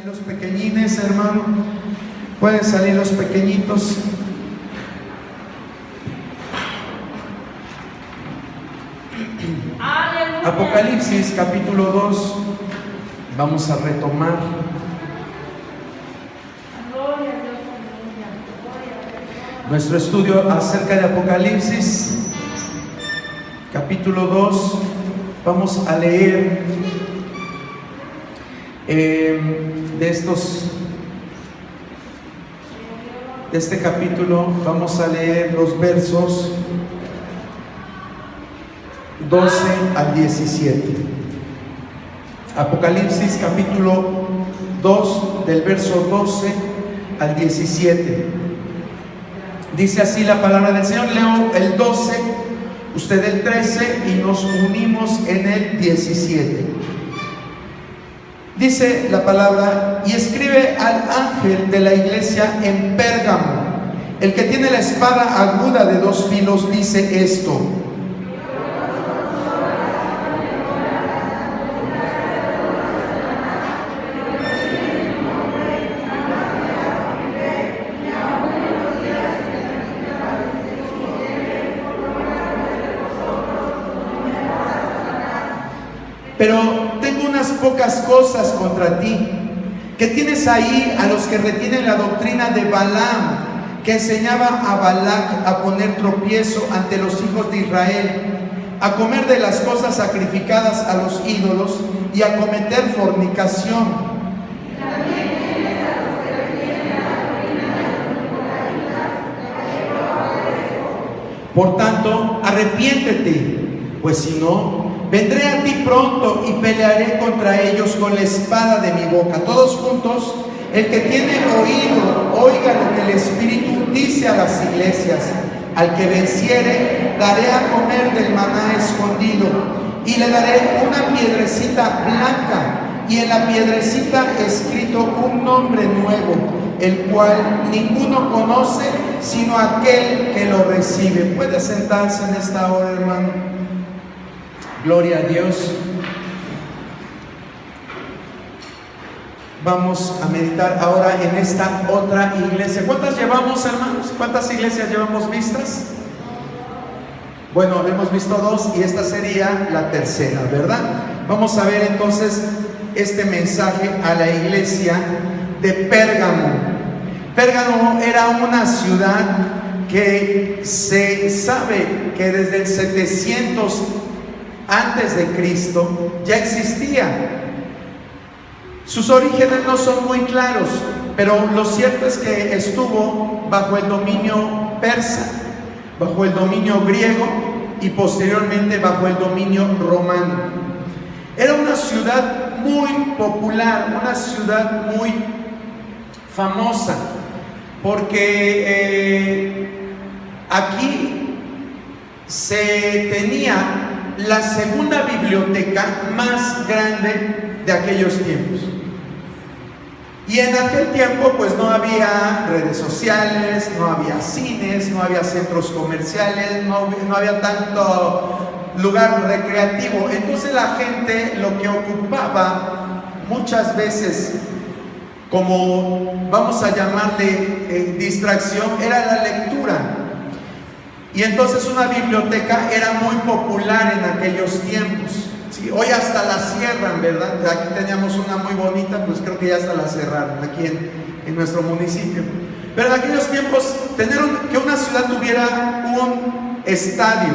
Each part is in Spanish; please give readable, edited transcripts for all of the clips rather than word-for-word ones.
salir los pequeñines, hermano. Pueden salir los pequeñitos. Apocalipsis capítulo 2. Vamos a retomar. Nuestro estudio acerca de Apocalipsis capítulo 2. Vamos a leer de este capítulo. Vamos a leer los versos 12 al 17. Apocalipsis capítulo 2, del verso 12 al 17. Dice así la palabra del Señor. Leo el 12, usted el 13 y nos unimos en el 17. Dice la palabra: y escribe al ángel de la iglesia en Pérgamo, el que tiene la espada aguda de dos filos, dice esto: pero tengo unas pocas cosas contra ti, que tienes ahí a los que retienen la doctrina de Balaam, que enseñaba a Balac a poner tropiezo ante los hijos de Israel, a comer de las cosas sacrificadas a los ídolos y a cometer fornicación. Por tanto, arrepiéntete, pues si no, vendré a ti pronto y pelearé contra ellos con la espada de mi boca. Todos juntos. El que tiene oído, oiga lo que el Espíritu dice a las iglesias. Al que venciere, daré a comer del maná escondido, y le daré una piedrecita blanca, y en la piedrecita escrito un nombre nuevo, el cual ninguno conoce sino aquel que lo recibe. Puede sentarse en esta hora, hermano. Gloria a Dios. Vamos a meditar ahora en esta otra iglesia. ¿Cuántas llevamos, hermanos? ¿Cuántas iglesias llevamos vistas? Bueno, hemos visto dos y esta sería la tercera, ¿verdad? Vamos a ver entonces este mensaje a la iglesia de Pérgamo. Pérgamo era una ciudad que se sabe que desde el 700 antes de Cristo ya existía. Sus orígenes no son muy claros, pero lo cierto es que estuvo bajo el dominio persa, bajo el dominio griego y posteriormente bajo el dominio romano. Era una ciudad muy popular, una ciudad muy famosa, porque aquí se tenía la segunda biblioteca más grande de aquellos tiempos. Y en aquel tiempo pues no había redes sociales, no había cines, no había centros comerciales, no había tanto lugar recreativo. Entonces la gente lo que ocupaba muchas veces, como vamos a llamarle distracción, era la lectura. Y entonces una biblioteca era muy popular en aquellos tiempos. Sí, hoy hasta la cierran, ¿verdad? Aquí teníamos una muy bonita, pues creo que ya hasta la cerraron aquí en nuestro municipio. Pero en aquellos tiempos, que una ciudad tuviera un estadio,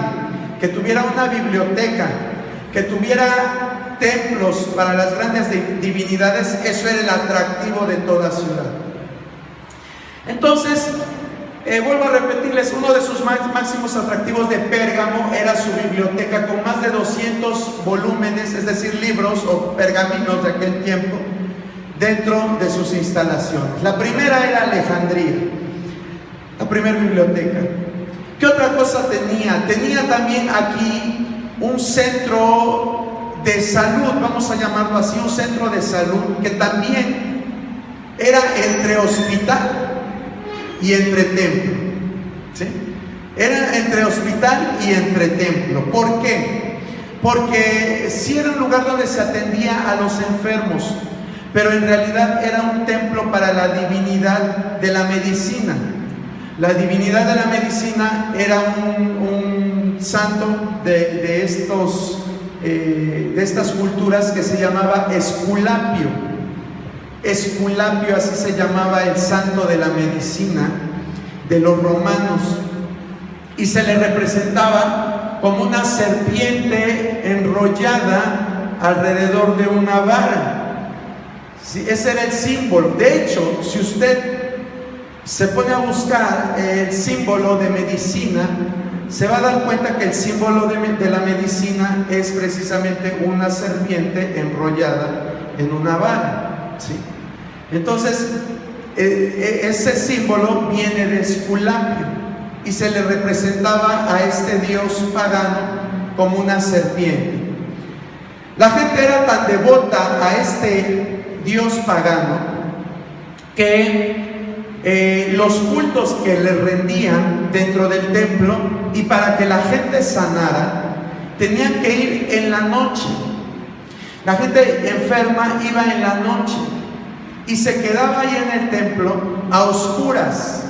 que tuviera una biblioteca, que tuviera templos para las grandes divinidades, eso era el atractivo de toda ciudad. Entonces, vuelvo a repetirles, uno de sus máximos atractivos de Pérgamo era su biblioteca, con más de 200 volúmenes, es decir, libros o pergaminos de aquel tiempo, dentro de sus instalaciones. La primera era Alejandría, la primera biblioteca. ¿Qué otra cosa tenía? Tenía también aquí un centro de salud, vamos a llamarlo así, un centro de salud que también era entre hospital y entre templo, ¿sí? Era entre hospital y entre templo. ¿Por qué? Porque sí era un lugar donde se atendía a los enfermos, pero en realidad era un templo para la divinidad de la medicina. La divinidad de la medicina era un santo de estas culturas que se llamaba Esculapio. Esculapio, así se llamaba el santo de la medicina de los romanos, y se le representaba como una serpiente enrollada alrededor de una vara. Sí, ese era el símbolo. De hecho, si usted se pone a buscar el símbolo de medicina, se va a dar cuenta que el símbolo de la medicina es precisamente una serpiente enrollada en una vara, ¿sí? Entonces, ese símbolo viene de Esculapio y se le representaba a este dios pagano como una serpiente. La gente era tan devota a este dios pagano que los cultos que le rendían dentro del templo, y para que la gente sanara, tenían que ir en la noche. La gente enferma iba en la noche y se quedaba ahí en el templo a oscuras.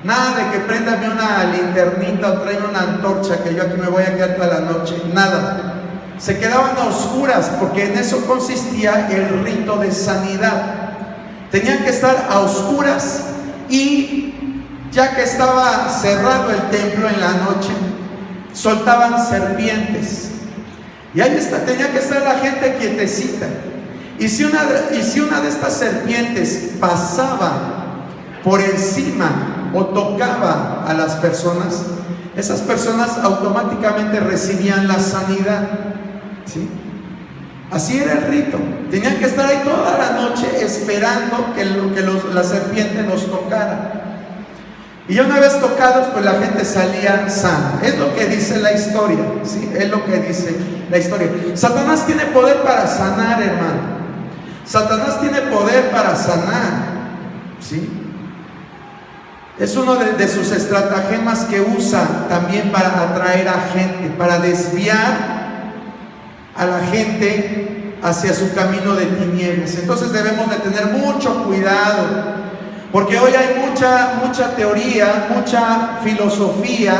Nada de que préndame una linternita o tráeme una antorcha que yo aquí me voy a quedar toda la noche. Nada. Se quedaban a oscuras porque en eso consistía el rito de sanidad. Tenían que estar a oscuras, y ya que estaba cerrado el templo en la noche, soltaban serpientes. Y ahí tenía que estar la gente quietecita. Y si una de estas serpientes pasaba por encima o tocaba a las personas, esas personas automáticamente recibían la sanidad, ¿sí? Así era el rito. Tenían que estar ahí toda la noche esperando que la serpiente los tocara. Y ya una vez tocados, pues la gente salía sana. Es lo que dice la historia, ¿sí? Es lo que dice la historia. Satanás tiene poder para sanar, hermano. Satanás tiene poder para sanar, ¿sí? Es uno de sus estratagemas que usa también para atraer a gente, para desviar a la gente hacia su camino de tinieblas. Entonces debemos de tener mucho cuidado, porque hoy hay mucha teoría, mucha filosofía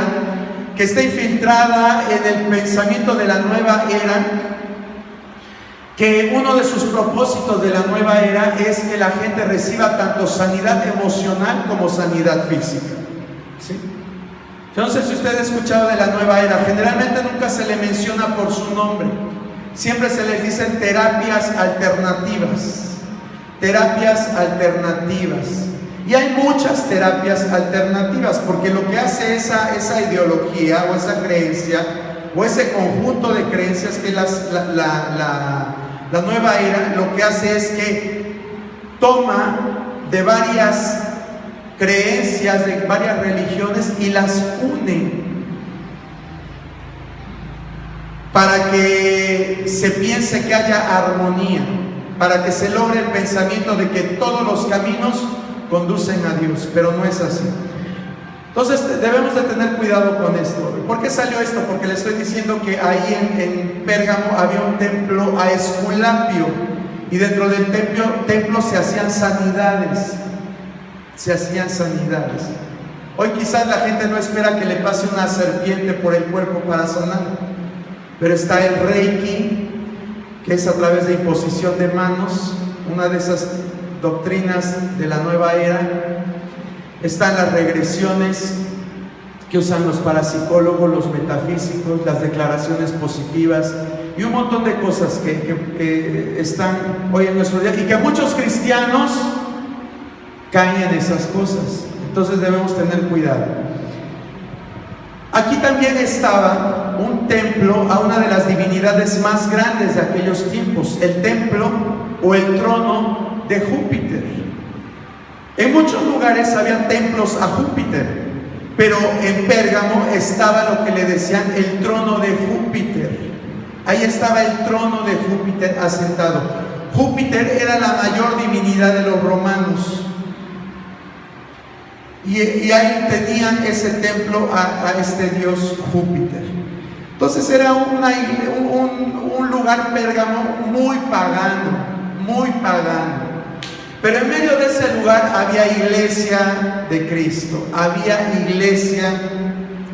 que está infiltrada en el pensamiento de la nueva era, que uno de sus propósitos de la nueva era es que la gente reciba tanto sanidad emocional como sanidad física, ¿sí? Yo no sé si usted ha escuchado de la nueva era. Generalmente nunca se le menciona por su nombre. Siempre se les dicen terapias alternativas. Terapias alternativas. Y hay muchas terapias alternativas, porque lo que hace esa ideología o esa creencia o ese conjunto de creencias que la nueva era lo que hace es que toma de varias creencias, de varias religiones, y las une para que se piense que haya armonía, para que se logre el pensamiento de que todos los caminos conducen a Dios, pero no es así. Entonces debemos de tener cuidado con esto. ¿Por qué salió esto? Porque le estoy diciendo que ahí en Pérgamo había un templo a Esculapio, y dentro del templo se hacían sanidades. Se hacían sanidades. Hoy quizás la gente no espera que le pase una serpiente por el cuerpo para sanar, pero está el Reiki, que es a través de imposición de manos, una de esas doctrinas de la nueva era. Están las regresiones que usan los parapsicólogos, los metafísicos, las declaraciones positivas y un montón de cosas que están hoy en nuestro día, y que muchos cristianos caen en esas cosas. Entonces debemos tener cuidado. Aquí también estaba un templo a una de las divinidades más grandes de aquellos tiempos, el templo o el trono de Júpiter. En muchos lugares habían templos a Júpiter, pero en Pérgamo estaba lo que le decían el trono de Júpiter. Ahí estaba el trono de Júpiter asentado. Júpiter era la mayor divinidad de los romanos, y ahí tenían ese templo a este dios Júpiter. Entonces era un lugar, Pérgamo, muy pagano, muy pagano. Pero en medio de ese lugar había iglesia de Cristo, había iglesia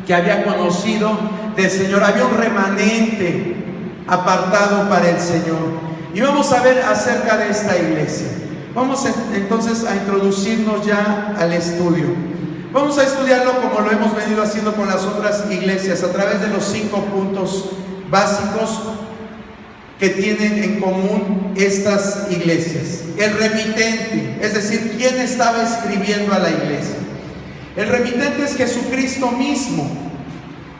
que había conocido del Señor, había un remanente apartado para el Señor. Y vamos a ver acerca de esta iglesia. Vamos entonces a introducirnos ya al estudio. Vamos a estudiarlo como lo hemos venido haciendo con las otras iglesias, a través de los 5 puntos básicos que tienen en común estas iglesias. El remitente, es decir, ¿quién estaba escribiendo a la iglesia? El remitente es Jesucristo mismo,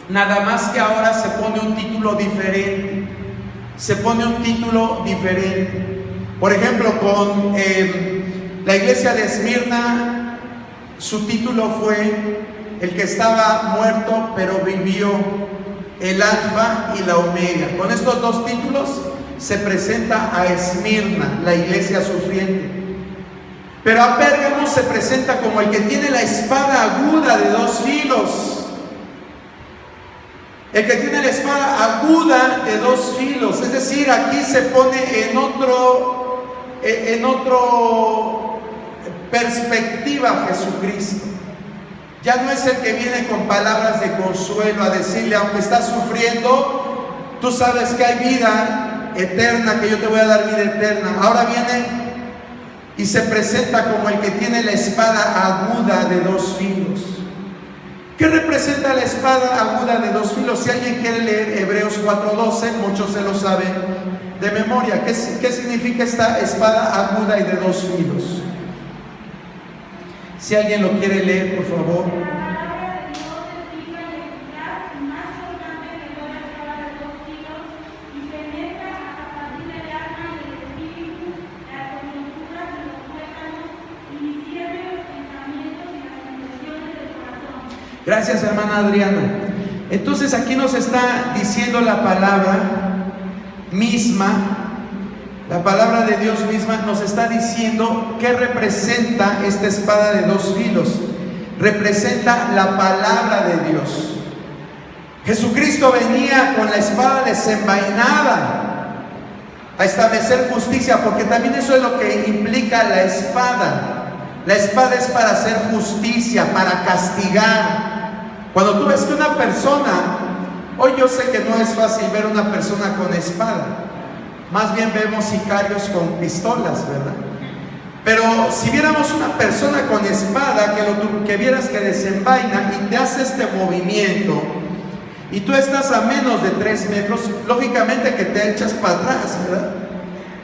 nada más que ahora se pone un título diferente. Se pone un título diferente. Por ejemplo, con la iglesia de Esmirna, su título fue el que estaba muerto pero vivió, el Alfa y la Omega. Con estos 2 títulos se presenta a Esmirna, la iglesia sufriente. Pero a Pérgamo se presenta como el que tiene la espada aguda de 2 filos. El que tiene la espada aguda de 2 filos. Es decir, aquí se pone en otro perspectiva Jesucristo. Ya no es el que viene con palabras de consuelo a decirle, aunque estás sufriendo, tú sabes que hay vida eterna, que yo te voy a dar vida eterna. Ahora viene y se presenta como el que tiene la espada aguda de 2 filos. ¿Qué representa la espada aguda de 2 filos? Si alguien quiere leer Hebreos 4:12, muchos se lo saben de memoria. ¿Qué significa esta espada aguda y de 2 filos? Si alguien lo quiere leer, por favor. Gracias, hermana Adriana. Entonces aquí nos está diciendo la palabra misma, la palabra de Dios misma nos está diciendo qué representa esta espada de 2 filos. Representa la palabra de Dios. Jesucristo venía con la espada desenvainada a establecer justicia, porque también eso es lo que implica la espada. La espada es para hacer justicia, para castigar. Cuando tú ves que una persona, hoy yo sé que no es fácil ver una persona con espada, más bien vemos sicarios con pistolas, ¿verdad? Pero si viéramos una persona con espada, que vieras que desenvaina y te hace este movimiento, y tú estás a menos de 3 metros, lógicamente que te echas para atrás, ¿verdad?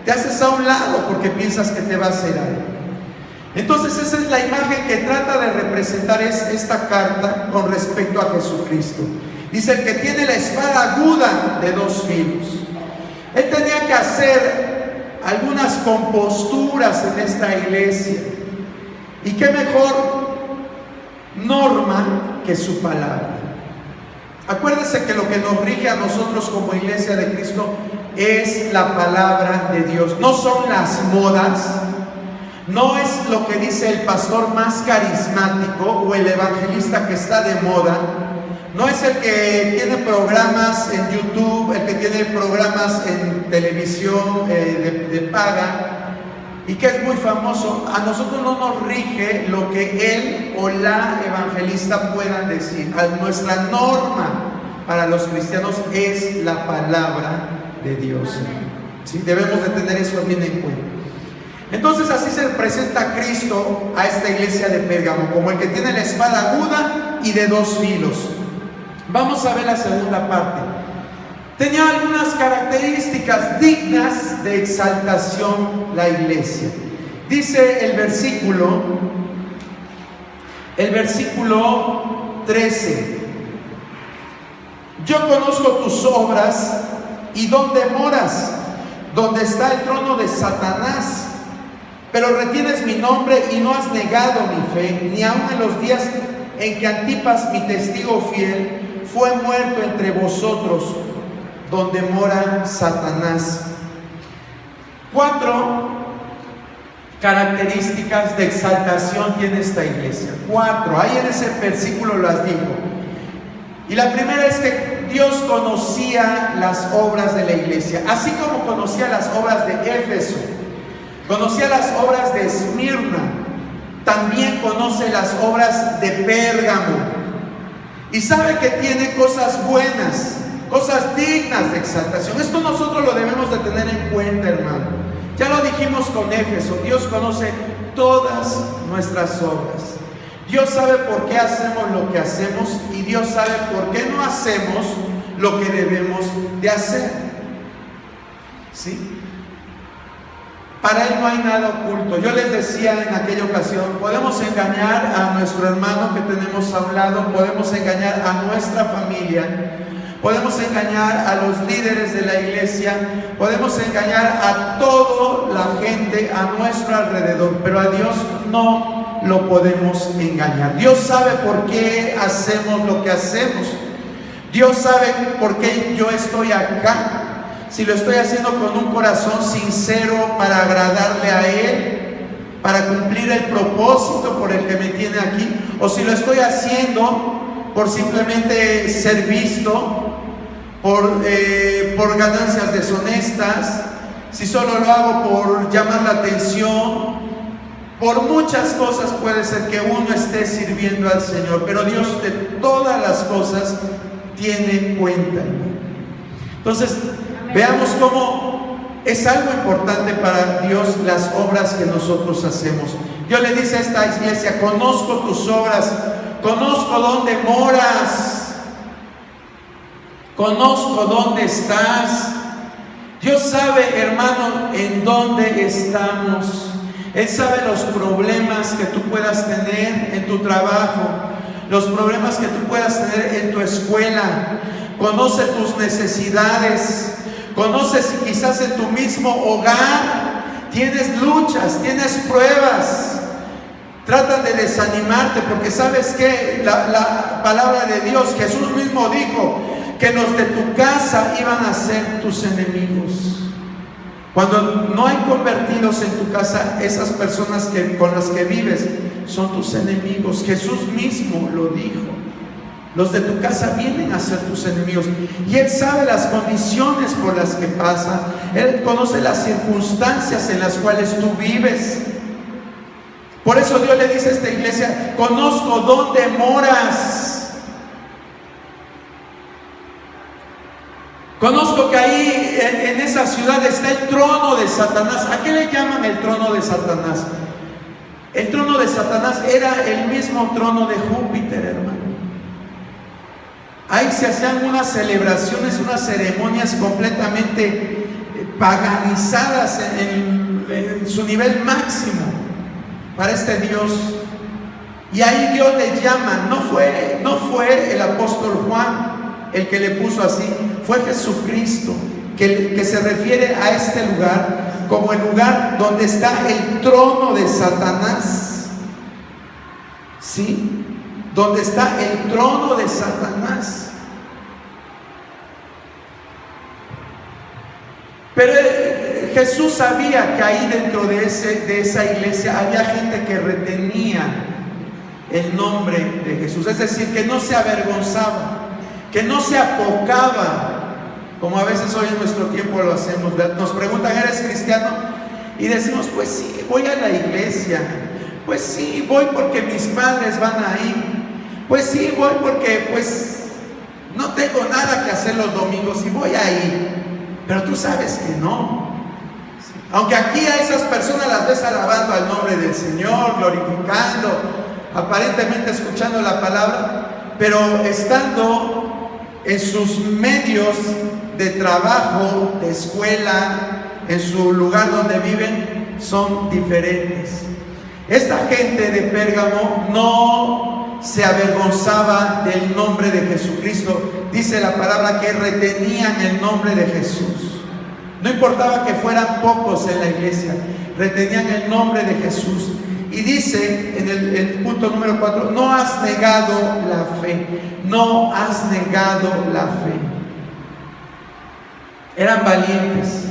Te haces a un lado porque piensas que te va a hacer algo. Entonces esa es la imagen que trata de representar esta carta con respecto a Jesucristo. Dice, el que tiene la espada aguda de 2 filos. Él tenía que hacer algunas composturas en esta iglesia. Y qué mejor norma que su palabra. Acuérdense que lo que nos rige a nosotros como iglesia de Cristo es la palabra de Dios. No son las modas. No es lo que dice el pastor más carismático o el evangelista que está de moda. No es el que tiene programas en YouTube, el que tiene programas en televisión de paga y que es muy famoso. A nosotros no nos rige lo que él o la evangelista puedan decir. Nuestra norma para los cristianos es la palabra de Dios. ¿Sí? Debemos de tener eso bien en cuenta. Entonces así se presenta Cristo a esta iglesia de Pérgamo, como el que tiene la espada aguda y de 2 filos. Vamos a ver la segunda parte. Tenía algunas características dignas de exaltación la iglesia. Dice el versículo 13. Yo conozco tus obras y dónde moras, donde está el trono de Satanás. Pero retienes mi nombre y no has negado mi fe, ni aun en los días en que Antipas, mi testigo fiel, fue muerto entre vosotros, donde mora Satanás. 4 características de exaltación tiene esta iglesia. 4, ahí en ese versículo las dijo. Y la primera es que Dios conocía las obras de la iglesia, así como conocía las obras de Éfeso. conocía las obras de Esmirna, también conoce las obras de Pérgamo y sabe que tiene cosas buenas, cosas dignas de exaltación. Esto nosotros lo debemos de tener en cuenta, hermano. Ya lo dijimos con Éfeso, Dios conoce todas nuestras obras. Dios sabe por qué hacemos lo que hacemos y Dios sabe por qué no hacemos lo que debemos de hacer. ¿Sí? Para Él no hay nada oculto. Yo les decía en aquella ocasión, podemos engañar a nuestro hermano que tenemos a un lado, podemos engañar a nuestra familia, podemos engañar a los líderes de la iglesia, podemos engañar a toda la gente a nuestro alrededor, pero a Dios no lo podemos engañar. Dios sabe por qué hacemos lo que hacemos. Dios sabe por qué yo estoy acá. Si lo estoy haciendo con un corazón sincero para agradarle a Él, para cumplir el propósito por el que me tiene aquí, o si lo estoy haciendo por simplemente ser visto, por ganancias deshonestas, si solo lo hago por llamar la atención. Por muchas cosas puede ser que uno esté sirviendo al Señor, pero Dios de todas las cosas tiene cuenta. Entonces, veamos cómo es algo importante para Dios las obras que nosotros hacemos. Dios le dice a esta iglesia: conozco tus obras, conozco dónde moras, conozco dónde estás. Dios sabe, hermano, en dónde estamos. Él sabe los problemas que tú puedas tener en tu trabajo, los problemas que tú puedas tener en tu escuela. Conoce tus necesidades. Conoce si quizás en tu mismo hogar tienes luchas, tienes pruebas. Tratan de desanimarte porque sabes que la palabra de Dios, Jesús mismo dijo que los de tu casa iban a ser tus enemigos. Cuando no hay convertidos en tu casa, esas personas con las que vives son tus enemigos. Jesús mismo lo dijo. Los de tu casa vienen a ser tus enemigos. Y Él sabe las condiciones por las que pasas. Él conoce las circunstancias en las cuales tú vives. Por eso Dios le dice a esta iglesia: conozco dónde moras. Conozco que ahí en esa ciudad está el trono de Satanás. ¿A qué le llaman el trono de Satanás? El trono de Satanás era el mismo trono de Júpiter, hermano. Ahí se hacían unas celebraciones, unas ceremonias completamente paganizadas en su nivel máximo para este Dios. Y ahí Dios le llama. No fue el apóstol Juan el que le puso así, fue Jesucristo, que se refiere a este lugar como el lugar donde está el trono de Satanás. ¿Sí? Donde está el trono de Satanás. Pero Jesús sabía que ahí dentro de esa iglesia había gente que retenía el nombre de Jesús, es decir, que no se avergonzaba, que no se apocaba, como a veces hoy en nuestro tiempo lo hacemos. Nos preguntan: ¿eres cristiano? Y decimos: pues sí, voy a la iglesia. Pues sí, voy porque mis padres van ahí. Pues sí, voy porque pues no tengo nada que hacer los domingos y voy ahí. Pero tú sabes que no. Aunque aquí a esas personas las ves alabando al nombre del Señor, glorificando, aparentemente escuchando la palabra, pero estando en sus medios de trabajo, de escuela, en su lugar donde viven, son diferentes. Esta gente de Pérgamo no se avergonzaba del nombre de Jesucristo. Dice la palabra que retenían el nombre de Jesús. No importaba que fueran pocos en la iglesia, retenían el nombre de Jesús. Y dice en el punto número 4: no has negado la fe. No has negado la fe. Eran valientes.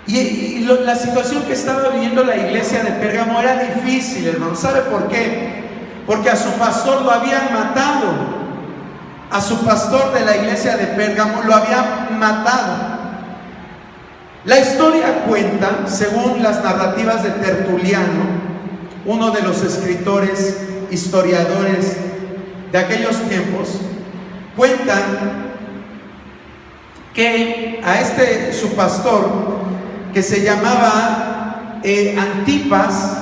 Y la situación que estaba viviendo la iglesia de Pérgamo era difícil, hermano. ¿Sabe por qué? Porque a su pastor lo habían matado. A su pastor de la iglesia de Pérgamo lo habían matado. La historia cuenta, según las narrativas de Tertuliano, uno de los escritores, historiadores de aquellos tiempos, cuentan que a su pastor, que se llamaba Antipas,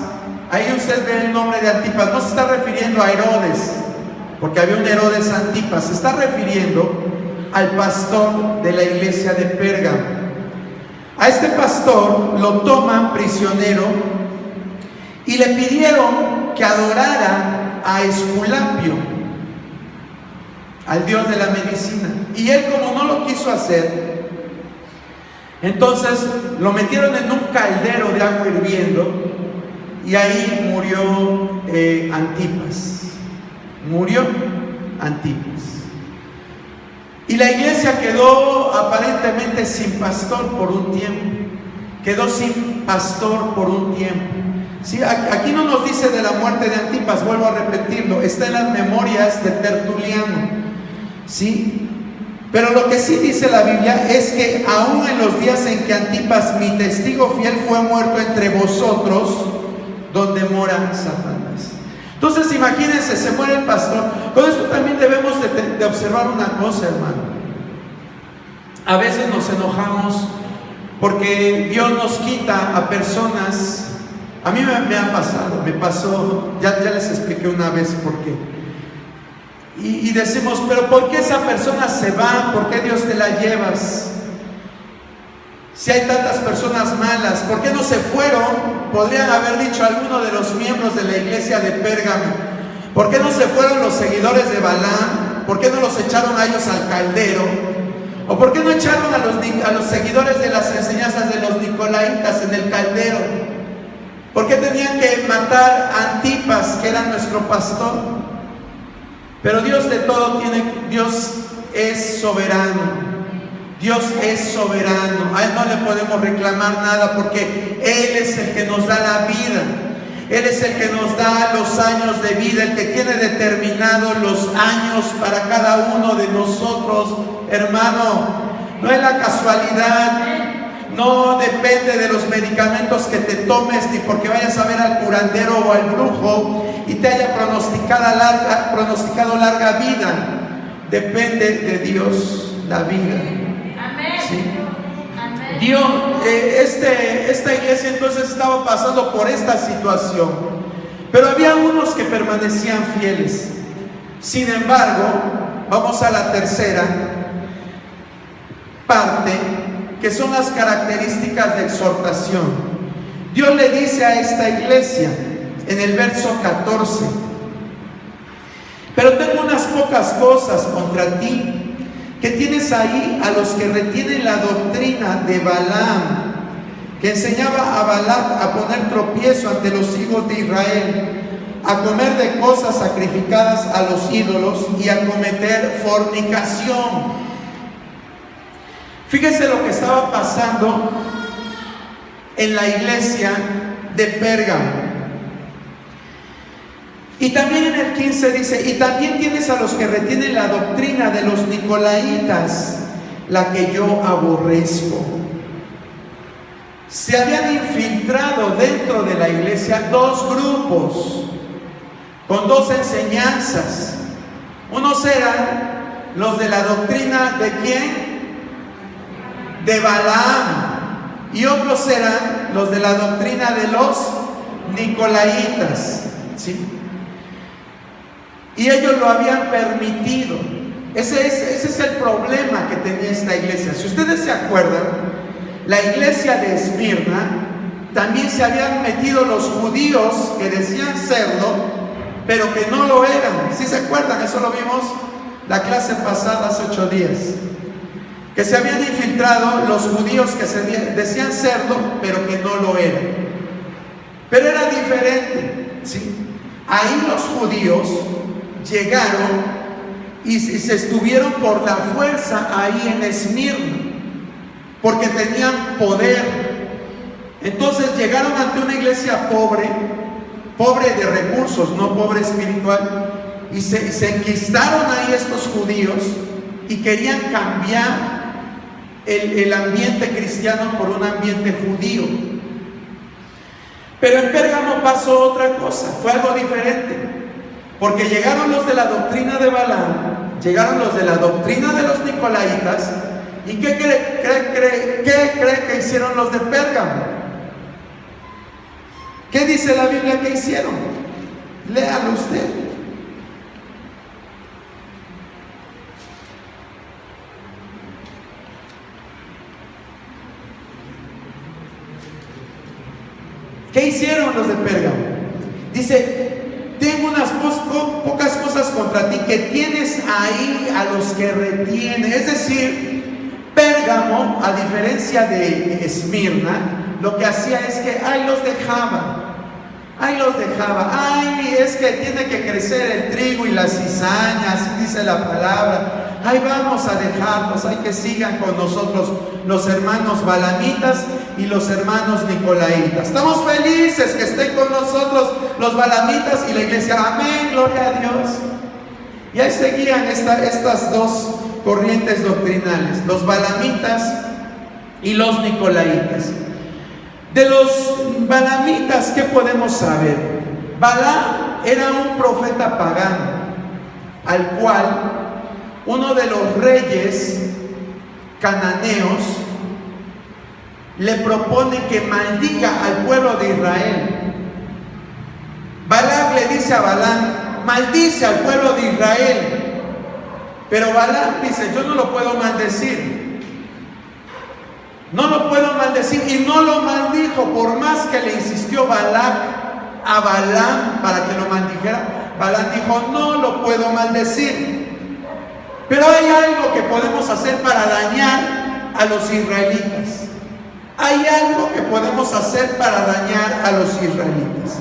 ahí usted ve el nombre de Antipas, no se está refiriendo a Herodes, porque había un Herodes Antipas, se está refiriendo al pastor de la iglesia de Pérgamo. A este pastor lo toman prisionero y le pidieron que adorara a Esculapio, al dios de la medicina. Y él, como no lo quiso hacer, entonces lo metieron en un caldero de agua hirviendo y ahí murió Antipas. Murió Antipas. Y la iglesia quedó aparentemente sin pastor por un tiempo. Quedó sin pastor por un tiempo. ¿Sí? Aquí no nos dice de la muerte de Antipas, vuelvo a repetirlo, está en las memorias de Tertuliano. ¿Sí? Pero lo que sí dice la Biblia es que aún en los días en que Antipas, mi testigo fiel, fue muerto entre vosotros, donde mora Satanás. Entonces imagínense, se muere el pastor. Con esto también debemos de observar una cosa, hermano. A veces nos enojamos porque Dios nos quita a personas. A mí me ha pasado, me pasó, ya les expliqué una vez por qué. Y decimos, pero ¿por qué esa persona se va? ¿Por qué Dios te la llevas? Si hay tantas personas malas, ¿por qué no se fueron? Podrían haber dicho algunos de los miembros de la iglesia de Pérgamo. ¿Por qué no se fueron los seguidores de Balaam? ¿Por qué no los echaron a ellos al caldero? ¿O por qué no echaron a los seguidores de las enseñanzas de los nicolaitas en el caldero? ¿Por qué tenían que matar a Antipas, que era nuestro pastor? Pero Dios de todo Dios es soberano. Dios es soberano, a Él no le podemos reclamar nada porque Él es el que nos da la vida, Él es el que nos da los años de vida, el que tiene determinados los años para cada uno de nosotros, hermano. No es la casualidad, no depende de los medicamentos que te tomes, ni porque vayas a ver al curandero o al brujo y te haya pronosticado larga vida. Depende de Dios la vida. ¿Sí? Dios, esta iglesia entonces estaba pasando por esta situación, pero había unos que permanecían fieles. Sin embargo, vamos a la tercera parte, que son las características de exhortación. Dios le dice a esta iglesia en el verso 14: pero tengo unas pocas cosas contra ti, que tienes ahí a los que retienen la doctrina de Balaam, que enseñaba a Balac a poner tropiezo ante los hijos de Israel, a comer de cosas sacrificadas a los ídolos y a cometer fornicación. Fíjese lo que estaba pasando en la iglesia de Pérgamo. Y también en el 15 dice: y también tienes a los que retienen la doctrina de los nicolaitas, la que yo aborrezco. Se habían infiltrado dentro de la iglesia dos grupos con dos enseñanzas. Unos eran los de la doctrina de ¿quién? De Balaam. Y otros eran los de la doctrina de los nicolaitas, ¿sí? Y ellos lo habían permitido. Ese es el problema que tenía esta iglesia. Si ustedes se acuerdan, la iglesia de Esmirna también se habían metido los judíos que decían serlo, pero que no lo eran. ¿Sí se acuerdan? Eso lo vimos la clase pasada, hace 8 días. Que se habían infiltrado los judíos que decían serlo, pero que no lo eran. Pero era diferente, ¿sí? Ahí los judíos llegaron y se estuvieron por la fuerza ahí en Esmirna, porque tenían poder. Entonces llegaron ante una iglesia pobre de recursos, no pobre espiritual, y se enquistaron ahí estos judíos y querían cambiar el ambiente cristiano por un ambiente judío. Pero en Pérgamo pasó otra cosa, fue algo diferente, porque llegaron los de la doctrina de Balaam, llegaron los de la doctrina de los Nicolaitas, ¿y qué cree que hicieron los de Pérgamo? ¿Qué dice la Biblia que hicieron? Léalo usted. ¿Qué hicieron los de Pérgamo? Dice: tengo unas pocas cosas contra ti, que tienes ahí a los que retiene. Es decir, Pérgamo, a diferencia de Esmirna, lo que hacía es que ahí los dejaba. Ay, es que tiene que crecer el trigo y la cizaña, así dice la palabra. Ay, vamos a dejarlos, hay que sigan con nosotros los hermanos balamitas y los hermanos nicolaitas. Estamos felices que estén con nosotros los balamitas y la iglesia. Amén, gloria a Dios. Y ahí seguían estas dos corrientes doctrinales, los balamitas y los nicolaitas. De los balamitas, ¿qué podemos saber? Balaam era un profeta pagano, al cual uno de los reyes cananeos le propone que maldiga al pueblo de Israel. Balaam le dice a Balaam: maldice al pueblo de Israel. Pero Balaam dice: yo no lo puedo maldecir. No lo puedo maldecir, y no lo maldijo, por más que le insistió Balac a Balaam para que lo maldijera. Balaam dijo: no lo puedo maldecir. Pero hay algo que podemos hacer para dañar a los israelitas. Hay algo que podemos hacer para dañar a los israelitas.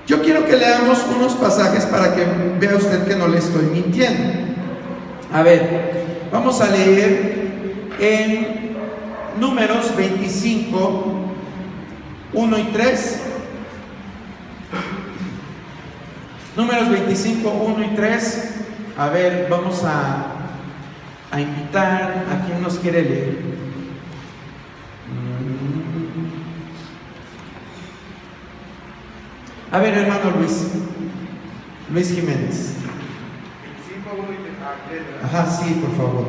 Yo quiero que leamos unos pasajes para que vea usted que no le estoy mintiendo. A ver, vamos a leer en Números 25, 1 y 3. Números 25, 1 y 3. A ver, vamos a invitar a quien nos quiere leer. A ver, hermano Luis Jiménez. 25, 1 y 3. Ajá, sí, por favor.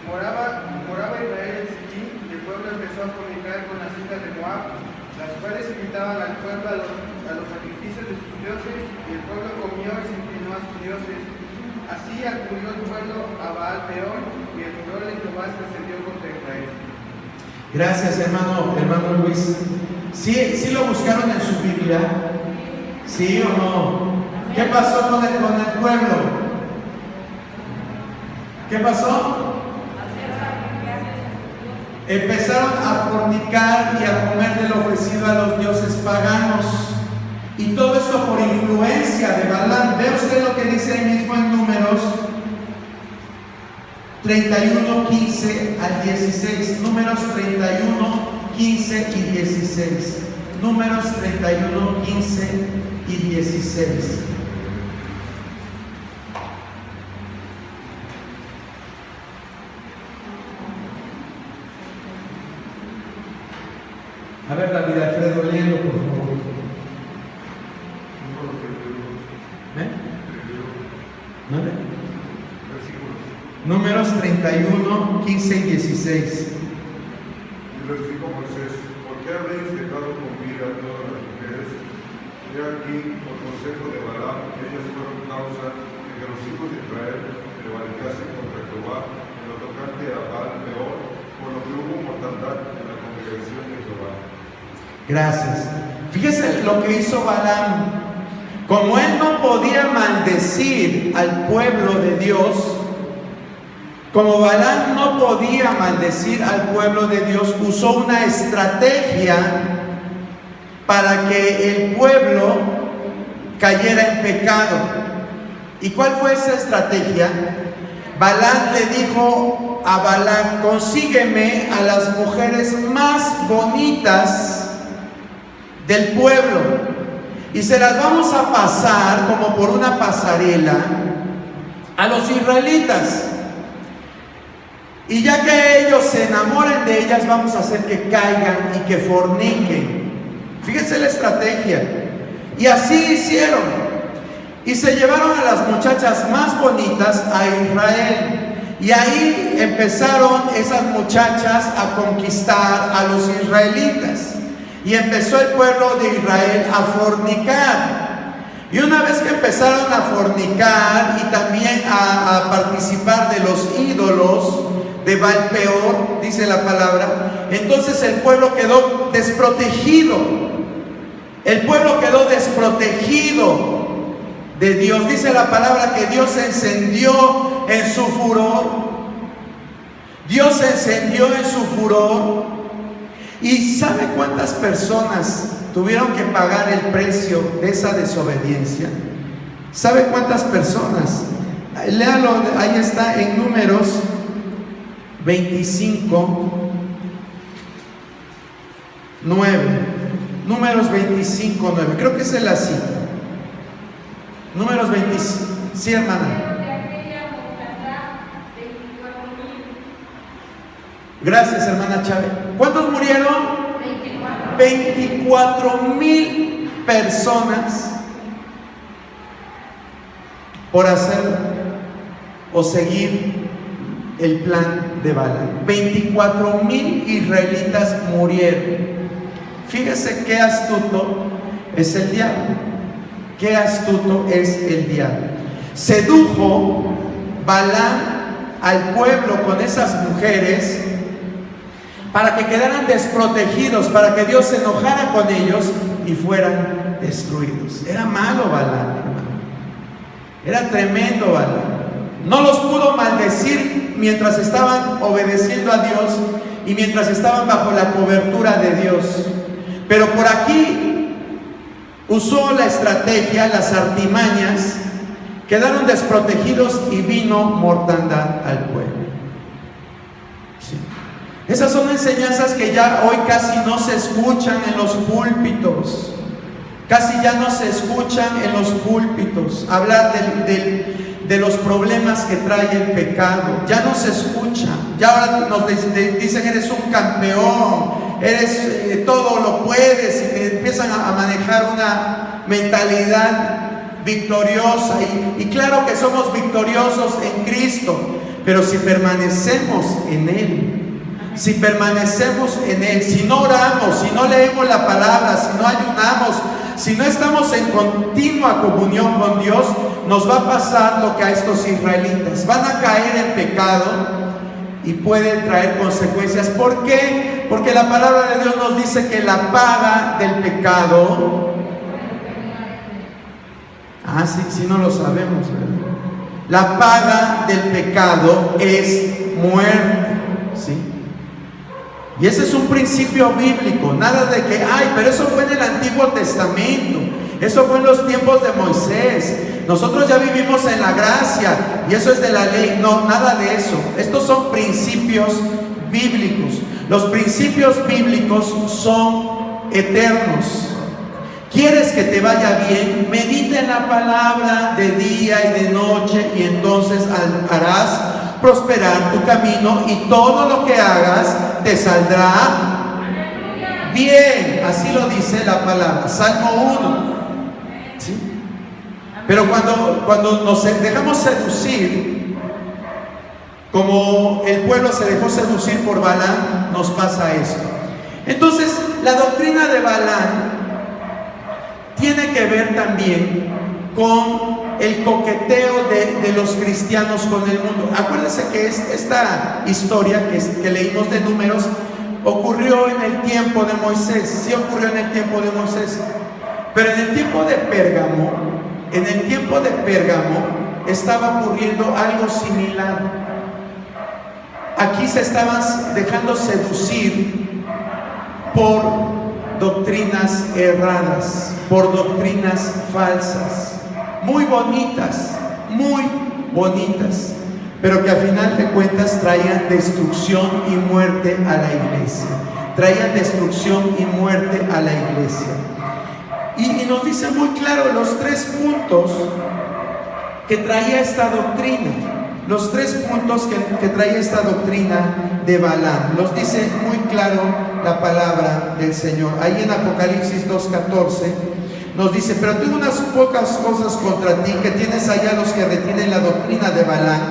Moraba Israel en Siquim, y el pueblo empezó a fornicar con las hijas de Moab, las cuales invitaban al pueblo a los sacrificios de sus dioses, y el pueblo comió y se inclinó a sus dioses. Así acudió el pueblo a Baal Peor, y el furor de Jehová se encendió contra Israel. Gracias, hermano Luis. ¿Sí lo buscaron en su Biblia? ¿Sí o no? ¿Qué pasó con el pueblo? ¿Qué pasó? Empezaron a fornicar y a comer del ofrecido a los dioses paganos. Y todo esto por influencia de Balaam. Ve usted lo que dice ahí mismo en Números 31, 15 al 16. Números 31, 15 y 16. Números 31, 15 y 16. A ver, David Alfredo, léelo, por favor. ¿Vale? Números 31, 15 y 16. Y les dijo Moisés: ¿por qué habéis dejado con vida a todas las mujeres? He aquí, por consejo de Balaam, que ellas fueron causa de que los hijos de Israel prevaricasen contra Jehová en lo tocante a Baal Peor, por lo que hubo mortandad en la congregación de Jehová. Gracias. Fíjese lo que hizo Balaam. Como él no podía maldecir al pueblo de Dios, como Balaam no podía maldecir al pueblo de Dios, usó una estrategia para que el pueblo cayera en pecado. ¿Y cuál fue esa estrategia? Balaam le dijo a Balaam: consígueme a las mujeres más bonitas del pueblo y se las vamos a pasar como por una pasarela a los israelitas. Y ya que ellos se enamoren de ellas, vamos a hacer que caigan y que forniquen. Fíjense la estrategia. Y así hicieron. Y se llevaron a las muchachas más bonitas a Israel. Y ahí empezaron esas muchachas a conquistar a los israelitas. Y empezó el pueblo de Israel a fornicar. Y una vez que empezaron a fornicar y también a participar de los ídolos de Baal-peor, dice la palabra, entonces el pueblo quedó desprotegido. El pueblo quedó desprotegido de Dios. Dice la palabra que Dios se encendió en su furor. Dios se encendió en su furor. ¿Y sabe cuántas personas tuvieron que pagar el precio de esa desobediencia? ¿Sabe cuántas personas? Léalo, ahí está en Números 25, 9. Números 25, 9. Creo que es la cita. Números 25. Sí, hermana. Gracias, hermana Chávez. ¿Cuántos murieron? 24,000 personas por hacer o seguir el plan de Balaam. 24,000 israelitas murieron. Fíjese qué astuto es el diablo. Qué astuto es el diablo. Sedujo Balaam al pueblo con esas mujeres para que quedaran desprotegidos, para que Dios se enojara con ellos y fueran destruidos. Era malo Balaam, hermano. Era tremendo Balaam. No los pudo maldecir mientras estaban obedeciendo a Dios y mientras estaban bajo la cobertura de Dios. Pero por aquí usó la estrategia, las artimañas, quedaron desprotegidos y vino mortandad al pueblo. Sí. Esas son enseñanzas que ya hoy casi no se escuchan en los púlpitos. Casi ya no se escuchan en los púlpitos hablar de los problemas que trae el pecado. Ya no se escucha. Ya ahora nos dicen eres un campeón, eres todo lo puedes, y te empiezan a manejar una mentalidad victoriosa. Y claro que somos victoriosos en Cristo, pero si permanecemos en Él, si permanecemos en Él, si no oramos, si no leemos la palabra, si no ayunamos, si no estamos en continua comunión con Dios, nos va a pasar lo que a estos israelitas. Van a caer en pecado y pueden traer consecuencias. ¿Por qué? Porque la palabra de Dios nos dice que la paga del pecado... sí no lo sabemos, ¿verdad? La paga del pecado es muerte, ¿sí? Y ese es un principio bíblico. Nada de que, pero eso fue en el Antiguo Testamento, eso fue en los tiempos de Moisés, nosotros ya vivimos en la gracia y eso es de la ley. No, nada de eso. Estos son principios bíblicos. Los principios bíblicos son eternos. ¿Quieres que te vaya bien? Medita en la palabra de día y de noche, y entonces harás prosperar tu camino, y todo lo que hagas te saldrá bien. Así lo dice la palabra, Salmo 1. ¿Sí? Pero cuando nos dejamos seducir, como el pueblo se dejó seducir por Balaam, nos pasa esto. Entonces, la doctrina de Balaam tiene que ver también con el coqueteo de los cristianos con el mundo. Acuérdense que esta historia que leímos de Números ocurrió en el tiempo de Moisés. Sí ocurrió en el tiempo de Moisés, pero en el tiempo de Pérgamo estaba ocurriendo algo similar. Aquí se estaban dejando seducir por doctrinas erradas, por doctrinas falsas, muy bonitas, pero que a final de cuentas traían destrucción y muerte a la iglesia. Traían destrucción y muerte a la iglesia. Y nos dice muy claro los 3 puntos que traía esta doctrina. los 3 puntos que trae esta doctrina de Balaam. Los dice muy claro la palabra del Señor. Ahí en Apocalipsis 2:14 nos dice: pero tengo unas pocas cosas contra ti, que tienes allá los que retienen la doctrina de Balaam,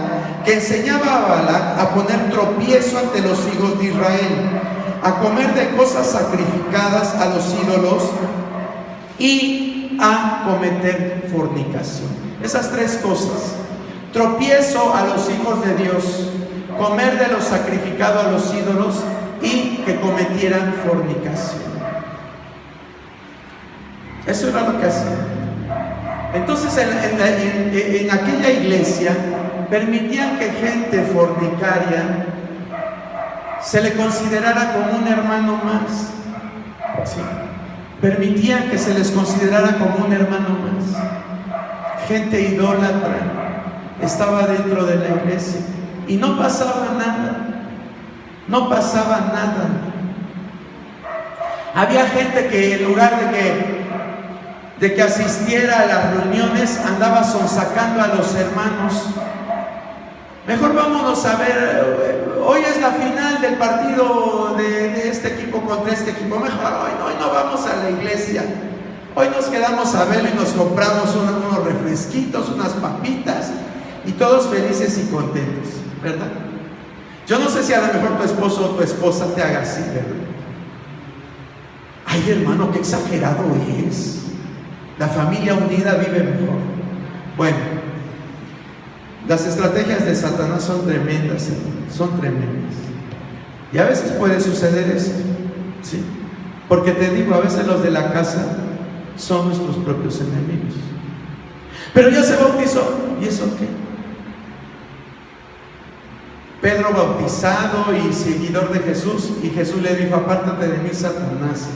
que enseñaba a Balac a poner tropiezo ante los hijos de Israel, a comer de cosas sacrificadas a los ídolos y a cometer fornicación. Esas 3 cosas: tropiezo a los hijos de Dios, comer de lo sacrificado a los ídolos y que cometieran fornicación. Eso era lo que hacían. Entonces en aquella iglesia permitían que gente fornicaria se le considerara como un hermano más. ¿Sí? Permitían que se les considerara como un hermano más. Gente idólatra estaba dentro de la iglesia y no pasaba nada. No pasaba nada. Había gente que en lugar de que asistiera a las reuniones, andaba sonsacando a los hermanos. Mejor vámonos a ver, hoy es la final del partido de este equipo contra este equipo, mejor hoy no vamos a la iglesia, hoy nos quedamos a verlo y nos compramos unos refresquitos, unas papitas, y todos felices y contentos, ¿verdad? Yo no sé si a lo mejor tu esposo o tu esposa te haga así, ¿verdad? Ay, hermano, qué exagerado es. La familia unida vive mejor. Bueno, las estrategias de Satanás son tremendas, son tremendas. Y a veces puede suceder esto, ¿sí? Porque te digo, a veces los de la casa son nuestros propios enemigos. Pero ya se bautizó, ¿y eso qué? Pedro, bautizado y seguidor de Jesús, y Jesús le dijo: apártate de mí, Satanás.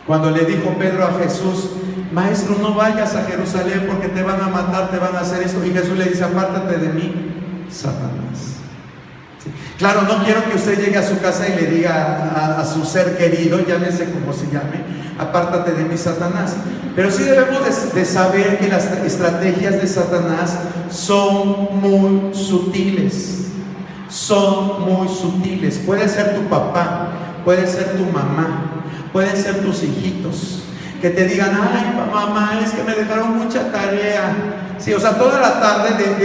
Cuando le dijo Pedro a Jesús: maestro, no vayas a Jerusalén porque te van a matar, te van a hacer esto, y Jesús le dice: apártate de mí, Satanás. ¿Sí? Claro, no quiero que usted llegue a su casa y le diga a su ser querido, llámese como se llame, apártate de mí, Satanás. Pero sí debemos de saber que las estrategias de Satanás son muy sutiles. Son muy sutiles. Puede ser tu papá, puede ser tu mamá, pueden ser tus hijitos, que te digan: ay, mamá, es que me dejaron mucha tarea. Sí, o sea, toda la tarde, de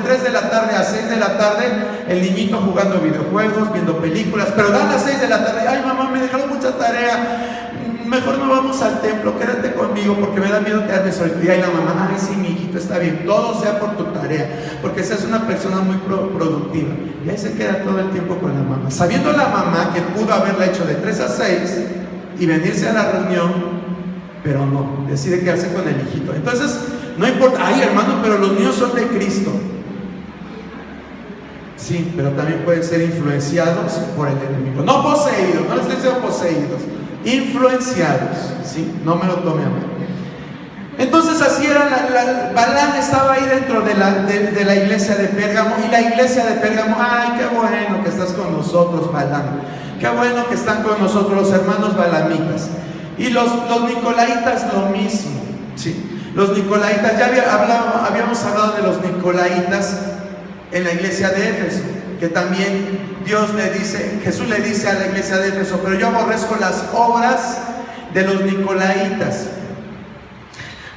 3 de la tarde a 6 de la tarde, el niñito jugando videojuegos, viendo películas, pero dan las 6 de la tarde: ay, mamá, me dejaron mucha tarea, mejor no vamos al templo, quédate conmigo porque me da miedo quedarme solito. Y ahí la mamá: ay, sí, mi hijito, está bien, todo sea por tu tarea, porque seas una persona muy productiva. Y ahí se queda todo el tiempo con la mamá, sabiendo la mamá que pudo haberla hecho de 3 a 6 y venirse a la reunión, pero no, decide quedarse con el hijito. Entonces, no importa: ay, hermano, pero los niños son de Cristo. Sí, pero también pueden ser influenciados por el enemigo. No poseídos, no les estoy diciendo poseídos, influenciados, ¿sí? No me lo tome a mal. Entonces así era, Balaam estaba ahí dentro de la iglesia de Pérgamo, y la iglesia de Pérgamo: ay, qué bueno que estás con nosotros, Balaam, qué bueno que están con nosotros los hermanos balamitas. Y los nicolaitas lo mismo, ¿sí? Los nicolaitas, ya habíamos hablado de los nicolaitas en la iglesia de Éfeso, que también Jesús le dice a la iglesia de Éfeso: pero yo aborrezco las obras de los nicolaitas.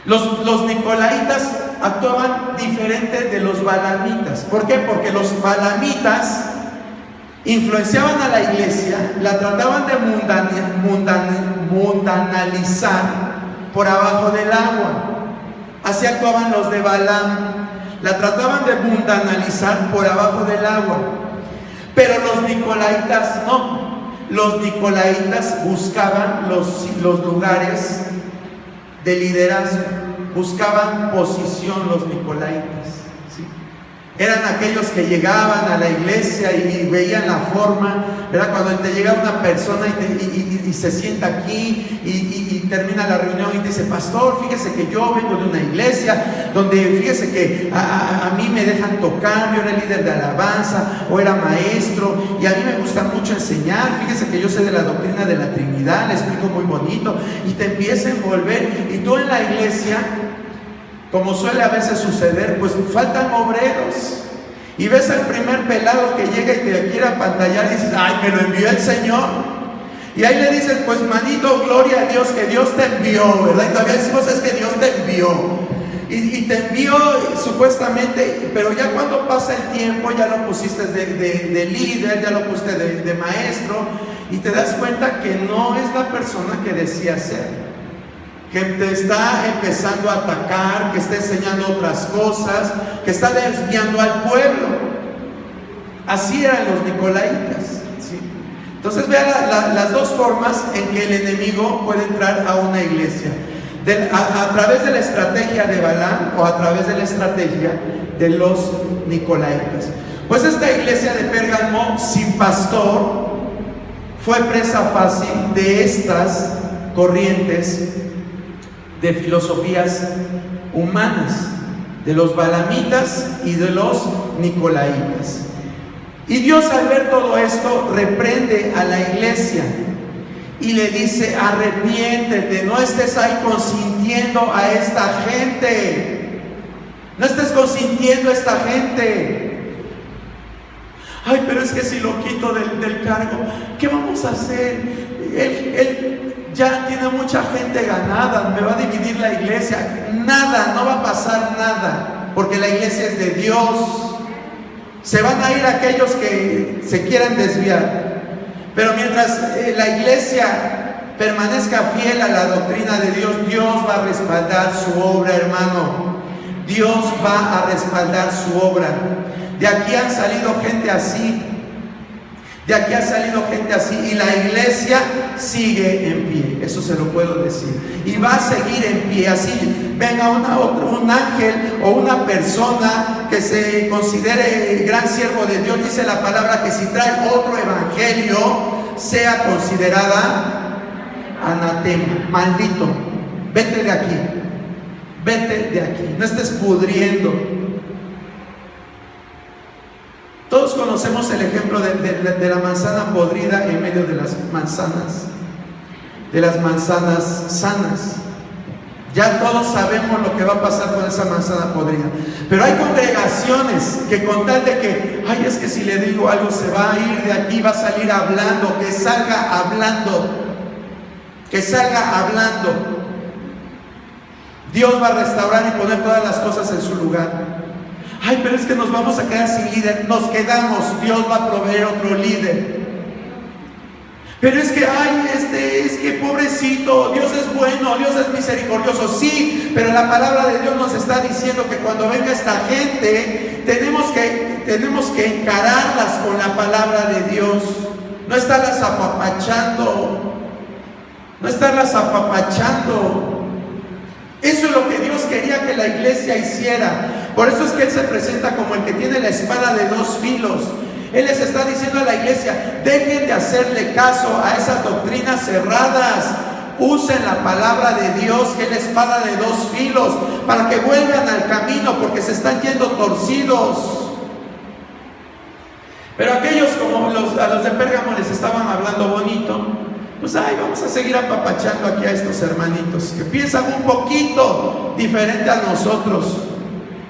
Los nicolaitas actuaban diferente de los balamitas. ¿Por qué? Porque los balamitas influenciaban a la iglesia, la trataban de mundanalizar por abajo del agua. Así actuaban los de Balaam, la trataban de mundanalizar por abajo del agua. Pero los nicolaitas no. Los nicolaitas buscaban los lugares de liderazgo, buscaban posición. Los nicolaitas, ¿sí? Eran aquellos que llegaban a la iglesia y veían la forma, ¿verdad? Cuando te llega una persona y se sienta aquí y termina la reunión y dice: pastor, fíjese que yo vengo de una iglesia donde, fíjese que a mí me dejan tocar, yo era líder de alabanza o era maestro y a mí me gusta mucho enseñar, fíjese que yo sé de la doctrina de la Trinidad, le explico muy bonito, y te empieza a envolver, y tú en la iglesia como suele a veces suceder, pues faltan obreros. Y ves al primer pelado que llega y te quiere apantallar y dices, ay, me lo envió el Señor. Y ahí le dices, pues manito, gloria a Dios, que Dios te envió, ¿verdad? Y todavía decimos, es que Dios te envió. Y te envió supuestamente, pero ya cuando pasa el tiempo, ya lo pusiste de líder, ya lo pusiste de maestro, y te das cuenta que no es la persona que decía ser, que te está empezando a atacar, que está enseñando otras cosas, que está desviando al pueblo. Así eran los nicolaítas, ¿sí? Entonces vean las dos formas en que el enemigo puede entrar a una iglesia. A través de la estrategia de Balaam o a través de la estrategia de los nicolaítas. Pues esta iglesia de Pérgamo sin pastor fue presa fácil de estas corrientes de filosofías humanas, de los balamitas y de los nicolaítas. Y Dios, al ver todo esto, reprende a la iglesia y le dice: arrepiéntete, no estés ahí consintiendo a esta gente, no estés consintiendo a esta gente. Ay, pero es que si lo quito del cargo, ¿qué vamos a hacer? Él ya tiene mucha gente ganada, me va a dividir la iglesia. Nada, no va a pasar nada, porque la iglesia es de Dios. Se van a ir aquellos que se quieran desviar, pero mientras la iglesia permanezca fiel a la doctrina de Dios, Dios va a respaldar su obra, hermano. Dios va a respaldar su obra. De aquí han salido gente así, de aquí ha salido gente así, y la iglesia sigue en pie, eso se lo puedo decir, y va a seguir en pie. Así venga un ángel o una persona que se considere gran siervo de Dios, dice la palabra que si trae otro evangelio, sea considerada anatema, maldito. Vete de aquí, vete de aquí, no estés pudriendo. Todos conocemos el ejemplo de la manzana podrida en medio de las manzanas sanas. Ya todos sabemos lo que va a pasar con esa manzana podrida. Pero hay congregaciones que, con tal de que, ay, es que si le digo algo se va a ir de aquí, va a salir hablando, que salga hablando, que salga hablando. Dios va a restaurar y poner todas las cosas en su lugar. Ay, pero es que nos vamos a quedar sin líder. Nos quedamos, Dios va a proveer otro líder. Pero es que, ay, es que pobrecito, Dios es bueno, Dios es misericordioso. Sí, pero la palabra de Dios nos está diciendo que cuando venga esta gente, tenemos que encararlas con la palabra de Dios. No estarlas apapachando, no estarlas apapachando. Eso es lo que Dios quería que la iglesia hiciera. Por eso es que Él se presenta como el que tiene la espada de dos filos. Él les está diciendo a la iglesia: dejen de hacerle caso a esas doctrinas cerradas. Usen la palabra de Dios, que es la espada de dos filos, para que vuelvan al camino, porque se están yendo torcidos. Pero aquellos, como a los de Pérgamo les estaban hablando bonito, pues ay, vamos a seguir apapachando aquí a estos hermanitos que piensan un poquito diferente a nosotros.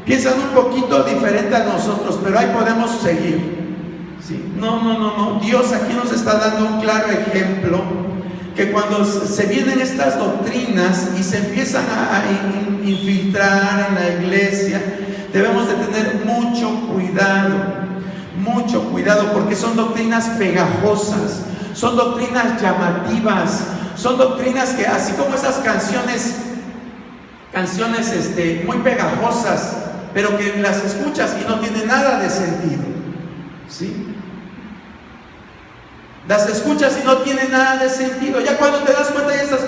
Piensan un poquito diferente a nosotros, pero ahí podemos seguir. ¿Sí? No. Dios aquí nos está dando un claro ejemplo, que cuando se vienen estas doctrinas y se empiezan a infiltrar en la iglesia, debemos de tener mucho cuidado, porque son doctrinas pegajosas, son doctrinas llamativas, son doctrinas que, así como esas canciones muy pegajosas, pero que las escuchas y no tiene nada de sentido, ¿sí? Las escuchas y no tiene nada de sentido. Ya cuando te das cuenta ya estás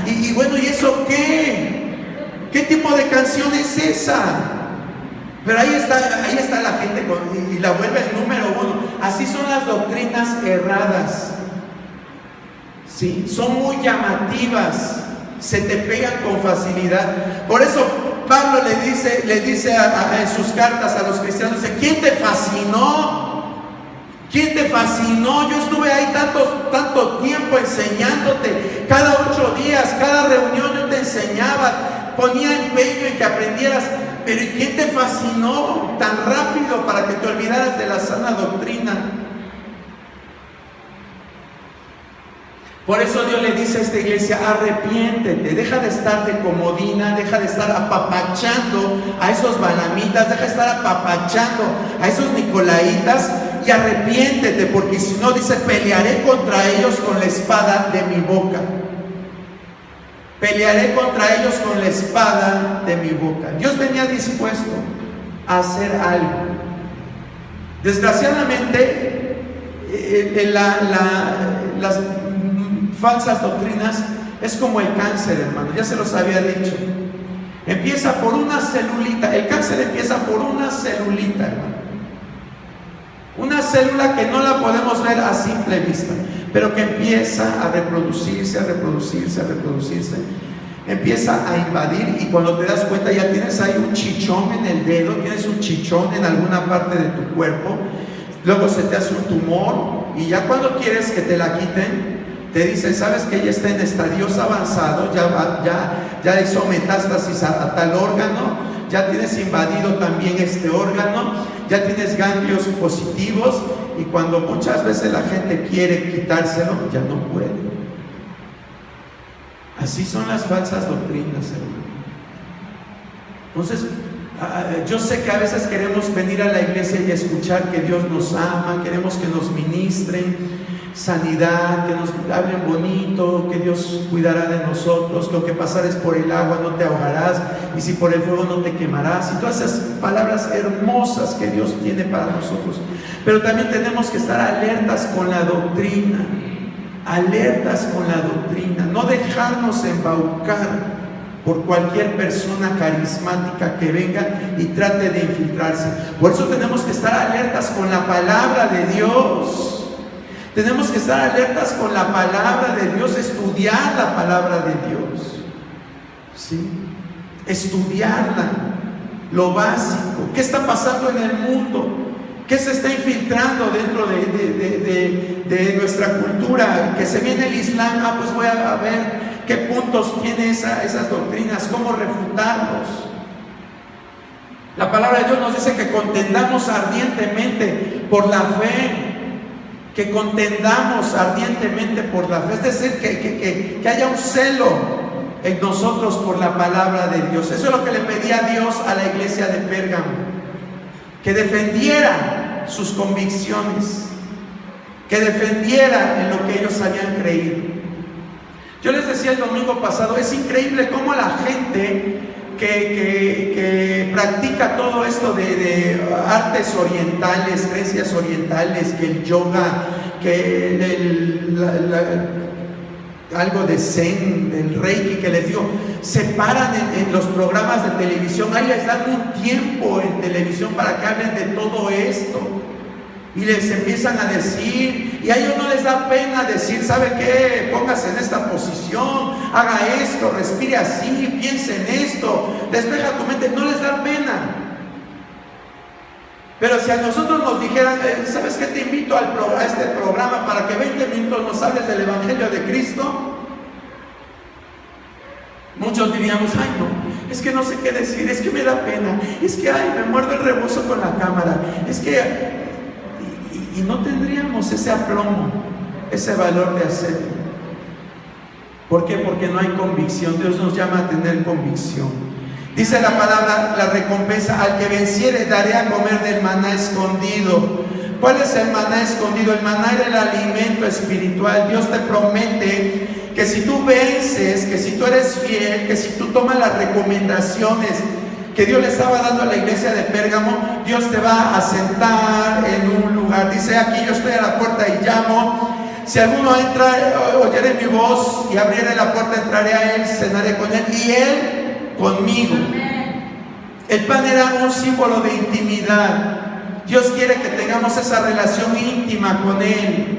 y bueno, ¿y eso qué? ¿Qué tipo de canción es esa? Pero ahí está la gente y la vuelve el número uno. Así son las doctrinas erradas, ¿sí? Son muy llamativas, se te pegan con facilidad. Por eso Pablo le dice en sus cartas a los cristianos: ¿quién te fascinó? ¿Quién te fascinó? Yo estuve ahí tanto tiempo enseñándote. Cada 8 días, cada reunión yo te enseñaba, ponía empeño en que aprendieras. Pero ¿quién te fascinó tan rápido para que te olvidaras de la sana doctrina? Por eso Dios le dice a esta iglesia: arrepiéntete, deja de estar de comodina, deja de estar apapachando a esos balamitas, deja de estar apapachando a esos nicolaitas y arrepiéntete, porque si no, dice, pelearé contra ellos con la espada de mi boca. Pelearé contra ellos con la espada de mi boca. Dios venía dispuesto a hacer algo. Desgraciadamente, las falsas doctrinas es como el cáncer, hermano. Ya se los había dicho. Empieza por una celulita. El cáncer empieza por una celulita, hermano. Una célula que no la podemos ver a simple vista, pero que empieza a reproducirse, a reproducirse, a reproducirse. Empieza a invadir, y cuando te das cuenta ya tienes ahí un chichón en el dedo, tienes un chichón en alguna parte de tu cuerpo. Luego se te hace un tumor, y ya cuando quieres que te la quiten, te dicen: sabes que ya está en estadios avanzados, ya hizo metástasis a tal órgano, ya tienes invadido también este órgano, ya tienes ganglios positivos, y cuando muchas veces la gente quiere quitárselo, ya no puede. Así son las falsas doctrinas, hermano. Entonces, yo sé que a veces queremos venir a la iglesia y escuchar que Dios nos ama, queremos que nos ministren sanidad, que nos hablen bonito, que Dios cuidará de nosotros, que aunque pasares por el agua no te ahogarás, y si por el fuego no te quemarás, y todas esas palabras hermosas que Dios tiene para nosotros. Pero también tenemos que estar alertas con la doctrina, no dejarnos embaucar por cualquier persona carismática que venga y trate de infiltrarse. Por eso tenemos que estar alertas con la palabra de Dios. Tenemos que estar alertas con la palabra de Dios, estudiar la palabra de Dios, ¿sí? Estudiarla, lo básico. ¿Qué está pasando en el mundo? ¿Qué se está infiltrando dentro de nuestra cultura? Que se viene el Islam, pues voy a ver qué puntos tiene esas doctrinas, cómo refutarlos. La palabra de Dios nos dice que contendamos ardientemente por la fe. Que contendamos ardientemente por la fe, es decir, que haya un celo en nosotros por la palabra de Dios. Eso es lo que le pedía Dios a la iglesia de Pérgamo, que defendiera sus convicciones, que defendiera en lo que ellos habían creído. Yo les decía el domingo pasado, es increíble cómo la gente que practica todo esto de artes orientales, creencias orientales, que el yoga, que algo de zen, el reiki, que les digo, se paran en los programas de televisión, ahí les dan un tiempo en televisión para que hablen de todo esto, y les empiezan a decir, y a ellos no les da pena decir: ¿sabe qué? Póngase en esta posición, haga esto, respire así, piense en esto, despeja tu mente. No les da pena. Pero si a nosotros nos dijeran: ¿sabes qué? Te invito a este programa para que 20 minutos nos hables del Evangelio de Cristo. Muchos diríamos: ay, no, es que no sé qué decir, es que me da pena, es que ay, me muerdo el rebozo con la cámara, es que... Y no tendríamos ese aplomo, ese valor de hacerlo. ¿Por qué? Porque no hay convicción. Dios nos llama a tener convicción. Dice la palabra: la recompensa al que venciere daré a comer del maná escondido. ¿Cuál es el maná escondido? El maná era el alimento espiritual. Dios te promete que si tú vences, que si tú eres fiel, que si tú tomas las recomendaciones que Dios le estaba dando a la iglesia de Pérgamo, Dios te va a sentar en un lugar. Dice: aquí yo estoy a la puerta y llamo. Si alguno entra, oyere mi voz y abriere la puerta, entraré a él, cenaré con él y él conmigo. El pan era un símbolo de intimidad. Dios quiere que tengamos esa relación íntima con Él,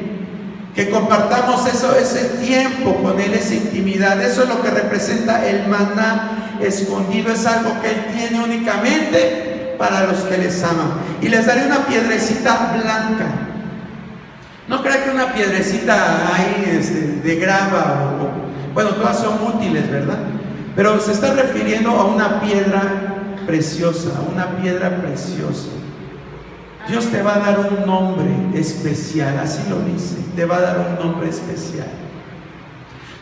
que compartamos ese tiempo con Él, esa intimidad. Eso es lo que representa el maná escondido. Es algo que Él tiene únicamente para los que les aman. Y les daré una piedrecita blanca. No crea que una piedrecita ahí de grava, bueno, todas son útiles, ¿verdad? Pero se está refiriendo a una piedra preciosa, a una piedra preciosa. Dios te va a dar un nombre especial, así lo dice, te va a dar un nombre especial.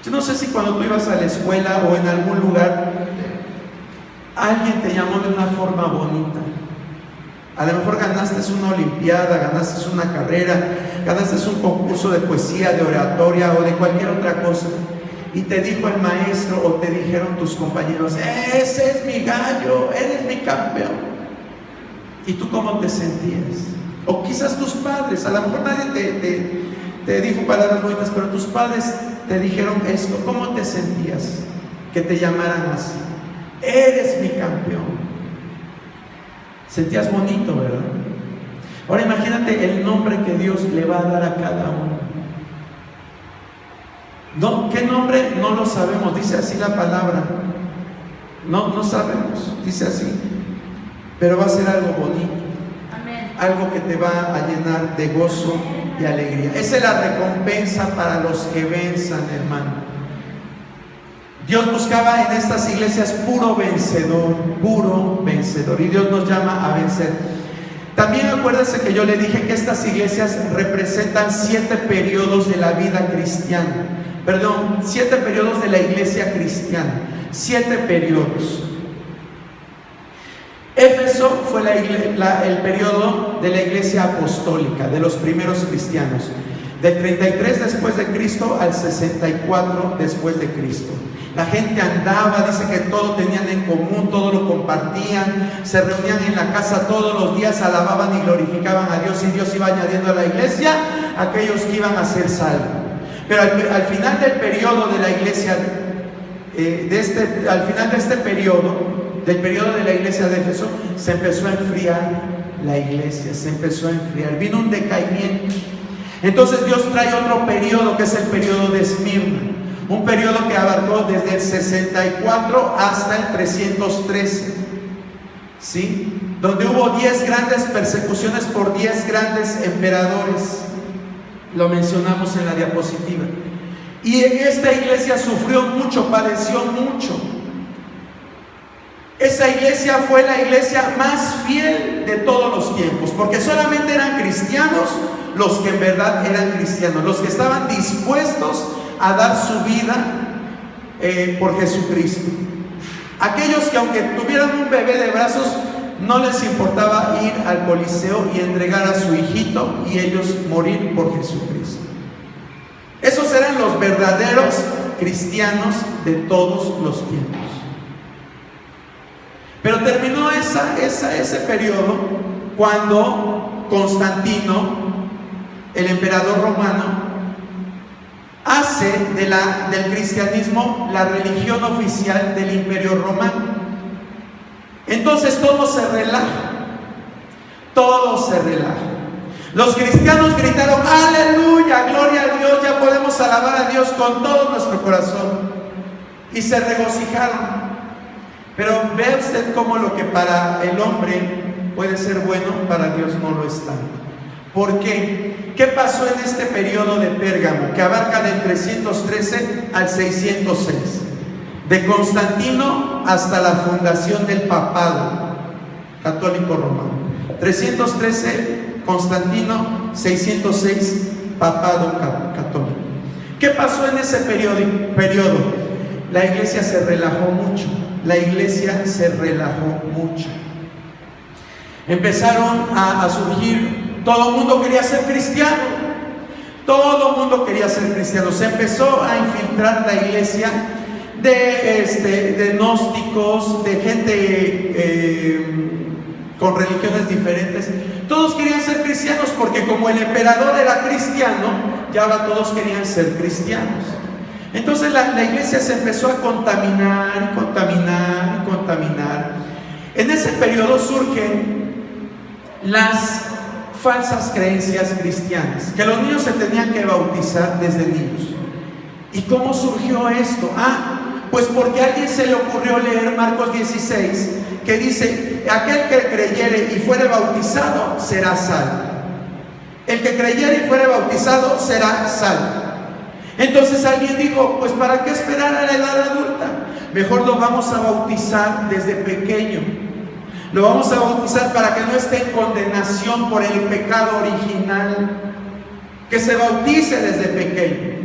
Yo no sé si cuando tú ibas a la escuela o en algún lugar, alguien te llamó de una forma bonita. A lo mejor ganaste una olimpiada, ganaste una carrera, ganaste un concurso de poesía, de oratoria o de cualquier otra cosa. Y te dijo el maestro o te dijeron tus compañeros: ese es mi gallo, eres mi campeón. ¿Y tú cómo te sentías? O quizás tus padres, a lo mejor nadie te dijo palabras bonitas, pero tus padres te dijeron esto. ¿Cómo te sentías que te llamaran así? Eres mi campeón. Sentías bonito, ¿verdad? Ahora imagínate el nombre que Dios le va a dar a cada uno. No, ¿qué nombre? No lo sabemos, dice así la palabra. No sabemos, dice así. Pero va a ser algo bonito. Amén. Algo que te va a llenar de gozo y alegría. Esa es la recompensa para los que venzan, hermano. Dios buscaba en estas iglesias puro vencedor, y Dios nos llama a vencer. También acuérdense que yo le dije que estas iglesias representan 7 periodos de la vida cristiana. 7 periodos de la iglesia cristiana. 7 periodos. Éfeso fue el periodo de la iglesia apostólica, de los primeros cristianos, del 33 después de Cristo al 64 después de Cristo. La gente andaba, dice que todo tenían en común, todo lo compartían, se reunían en la casa todos los días, alababan y glorificaban a Dios, y Dios iba añadiendo a la iglesia a aquellos que iban a ser salvos. Pero al final del periodo de la iglesia, al final de este periodo, del periodo de la iglesia de Éfeso, se empezó a enfriar la iglesia, se empezó a enfriar, vino un decaimiento. Entonces Dios trae otro periodo, que es el periodo de Esmirna, un periodo que abarcó desde el 64 hasta el 313, ¿sí? Donde hubo 10 grandes persecuciones por 10 grandes emperadores. Lo mencionamos en la diapositiva. Y en esta iglesia sufrió mucho, padeció mucho. Esa iglesia fue la iglesia más fiel de todos los tiempos, porque solamente eran cristianos los que en verdad eran cristianos, los que estaban dispuestos a dar su vida por Jesucristo. Aquellos que aunque tuvieran un bebé de brazos, no les importaba ir al Coliseo y entregar a su hijito y ellos morir por Jesucristo. Esos eran los verdaderos cristianos de todos los tiempos. Pero terminó ese periodo cuando Constantino, el emperador romano, hace del cristianismo la religión oficial del imperio romano. Entonces todo se relaja, todo se relaja. Los cristianos gritaron: aleluya, gloria a Dios, ya podemos alabar a Dios con todo nuestro corazón, y se regocijaron. Pero ve usted cómo lo que para el hombre puede ser bueno, para Dios no lo es tanto. ¿Por qué? ¿Qué pasó en este periodo de Pérgamo, que abarca del 313 al 606? De Constantino hasta la fundación del papado católico romano. 313 Constantino, 606 papado católico. ¿Qué pasó en ese periodo? La iglesia se relajó mucho. La iglesia se relajó mucho. Empezaron a surgir, todo el mundo quería ser cristiano. Todo el mundo quería ser cristiano. Se empezó a infiltrar la iglesia de gnósticos, de gente con religiones diferentes. Todos querían ser cristianos porque como el emperador era cristiano, ya ahora todos querían ser cristianos. Entonces la iglesia se empezó a contaminar. En ese periodo surgen las falsas creencias cristianas, que los niños se tenían que bautizar desde niños. ¿Y cómo surgió esto? Pues porque a alguien se le ocurrió leer Marcos 16, que dice: aquel que creyere y fuere bautizado será salvo. el que creyere y fuere bautizado será salvo. Entonces alguien dijo, pues ¿para qué esperar a la edad adulta? Mejor lo vamos a bautizar desde pequeño. Lo vamos a bautizar para que no esté en condenación por el pecado original. Que se bautice desde pequeño.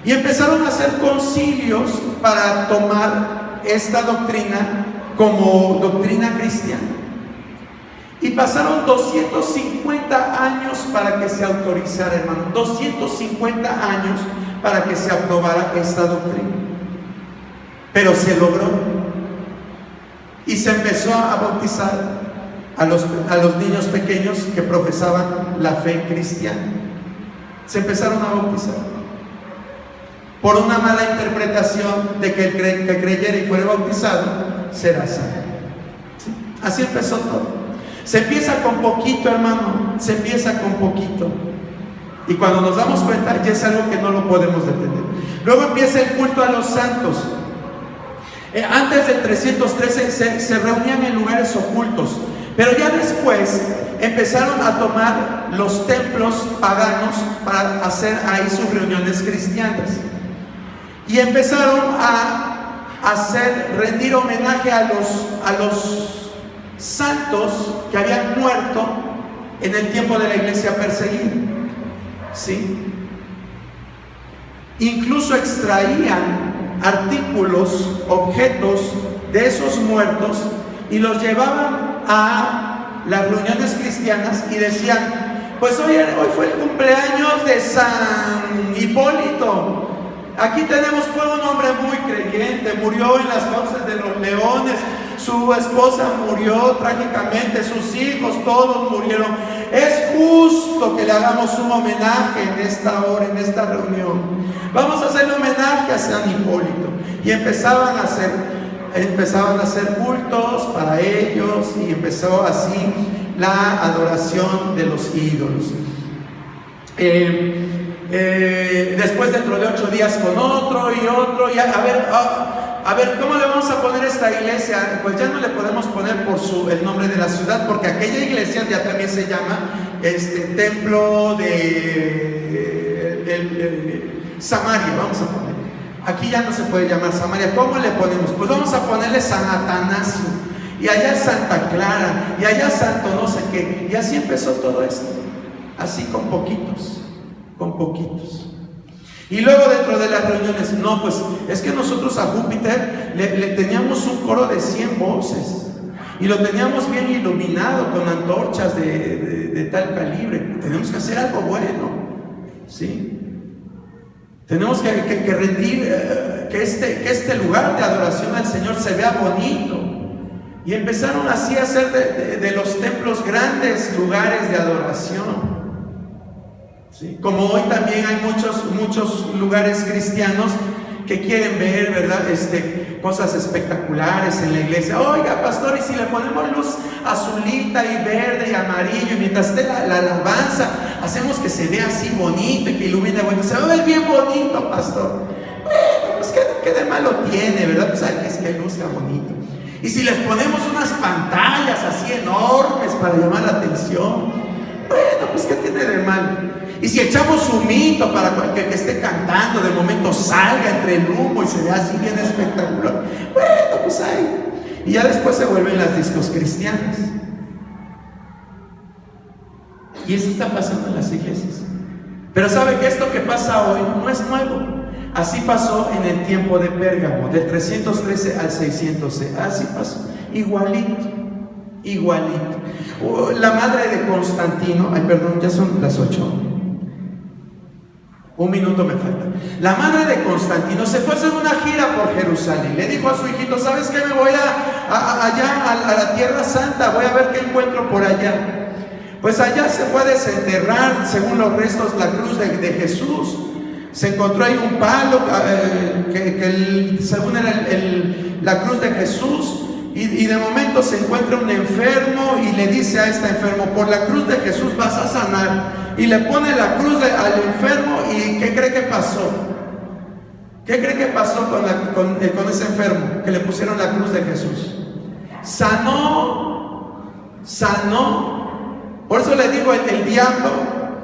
Y empezaron a hacer concilios para tomar esta doctrina como doctrina cristiana. Y pasaron 250 años para que se autorizara, hermano. 250 años para que se aprobara esta doctrina. Pero se logró. Y se empezó a bautizar a los niños pequeños que profesaban la fe cristiana. Se empezaron a bautizar. Por una mala interpretación de que el que creyera y fuera bautizado será salvo. ¿Sí? Así empezó todo. Se empieza con poquito, hermano. Se empieza con poquito. Y cuando nos damos cuenta, ya es algo que no lo podemos detener. Luego empieza el culto a los santos. Antes del 313 se reunían en lugares ocultos. Pero ya después empezaron a tomar los templos paganos para hacer ahí sus reuniones cristianas. Y empezaron a rendir homenaje a los santos que habían muerto en el tiempo de la iglesia perseguida. ¿Sí? Incluso extraían artículos, objetos de esos muertos y los llevaban a las reuniones cristianas y decían, pues hoy fue el cumpleaños de San Hipólito. Aquí tenemos, fue un hombre muy creyente, murió en las fauces de los leones, su esposa murió trágicamente, sus hijos todos murieron. Es justo que le hagamos un homenaje en esta hora, en esta reunión. Vamos a hacerle homenaje a San Hipólito. Y empezaban a hacer cultos para ellos y empezó así la adoración de los ídolos. Después dentro de 8 días con otro y a ver, ¿cómo le vamos a poner esta iglesia? Pues ya no le podemos poner por el nombre de la ciudad, porque aquella iglesia ya también se llama templo de Samaria, vamos a poner. Aquí ya no se puede llamar Samaria. ¿Cómo le ponemos? Pues vamos a ponerle San Atanasio, y allá Santa Clara, y allá Santo no sé qué. Y así empezó todo esto, así con poquitos. Y luego dentro de las reuniones, no, pues es que nosotros a Júpiter le teníamos un coro de 100 voces y lo teníamos bien iluminado con antorchas de tal calibre. Tenemos que hacer algo bueno, ¿sí? Tenemos que rendir, que este lugar de adoración al Señor se vea bonito. Y empezaron así a hacer de los templos grandes lugares de adoración. ¿Sí? Como hoy también hay muchos lugares cristianos que quieren ver, ¿verdad? Cosas espectaculares en la iglesia. Oiga, pastor, y si le ponemos luz azulita y verde y amarillo, y mientras esté la alabanza, hacemos que se vea así bonito y que ilumine bonito. Se va a ver bien bonito, pastor. Bueno, pues ¿qué de malo tiene, verdad? Pues hay que luzca bonito. Y si les ponemos unas pantallas así enormes para llamar la atención, bueno, pues ¿qué tiene de malo? Y si echamos humito para que el que esté cantando de momento salga entre el humo y se vea así bien espectacular, bueno, pues ahí. Y ya después se vuelven las discos cristianas. Y eso está pasando en las iglesias. Pero ¿sabe que esto que pasa hoy no es nuevo? Así pasó en el tiempo de Pérgamo, del 313 al 606. Así pasó, igualito. La madre de Constantino, ya son las 8. Un minuto me falta. La madre de Constantino se fue a hacer una gira por Jerusalén. Le dijo a su hijito, ¿sabes qué? Me voy allá a la Tierra Santa, voy a ver qué encuentro por allá. Pues allá se fue a desenterrar, según los restos, la cruz de Jesús. Se encontró ahí un palo según era la cruz de Jesús. Y de momento se encuentra un enfermo y le dice a este enfermo, por la cruz de Jesús vas a sanar. Y le pone la cruz al enfermo. ¿Y qué cree que pasó? ¿Qué cree que pasó con ese enfermo que le pusieron la cruz de Jesús? Sanó. Por eso le digo, el diablo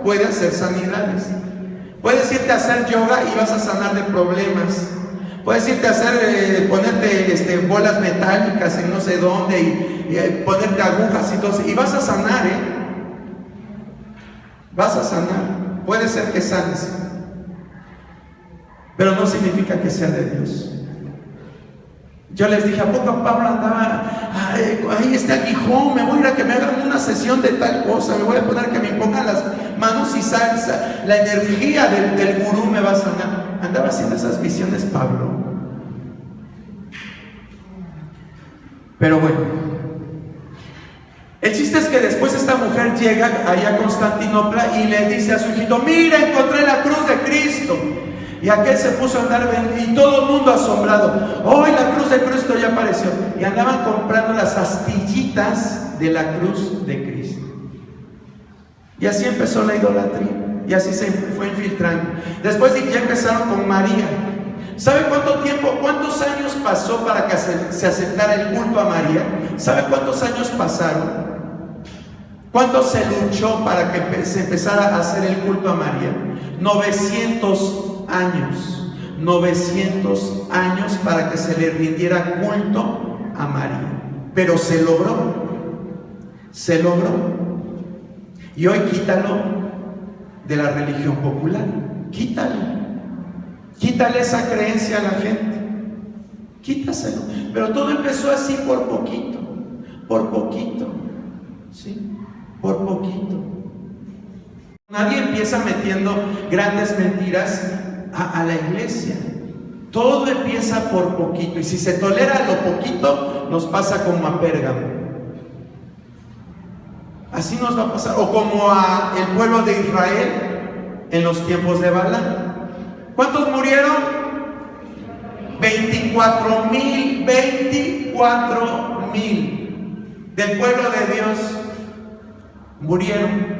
puede hacer sanidades. Puedes irte a hacer yoga y vas a sanar de problemas. Puedes irte a hacer, ponerte bolas metálicas en no sé dónde y ponerte agujas y todo eso, y vas a sanar, vas a sanar. Puede ser que sanes, pero no significa que sea de Dios. Yo les dije, ¿a poco Pablo andaba, ahí está aguijón, me voy a ir a que me hagan una sesión de tal cosa, me voy a poner que me pongan las manos y salsa, la energía del gurú me va a sanar? Andaba haciendo esas visiones Pablo. Pero bueno, el chiste es que después esta mujer llega allá a Constantinopla y le dice a su hijito, mira, encontré la cruz de Cristo. Y aquel se puso a andar y todo el mundo asombrado. Hoy la cruz de Cristo ya apareció. Y andaban comprando las astillitas de la cruz de Cristo. Y así empezó la idolatría. Y así se fue infiltrando. Después ya empezaron con María. ¿Sabe cuántos años pasó para que se aceptara el culto a María? ¿Sabe cuántos años pasaron? ¿Cuánto se luchó para que se empezara a hacer el culto a María? 900 años. 900 años para que se le rindiera culto a María. Pero se logró. Se logró. Y hoy quítalo de la religión popular. Quítalo. Quítale esa creencia a la gente. Quítaselo. Pero todo empezó así por poquito. Por poquito. ¿Sí? Por poquito. Nadie empieza metiendo grandes mentiras a la iglesia. Todo empieza por poquito. Y si se tolera lo poquito, nos pasa como a Pérgamo. Así nos va a pasar. O como a el pueblo de Israel en los tiempos de Balaam. ¿Cuántos murieron? 24,000. 24,000 del pueblo de Dios murieron.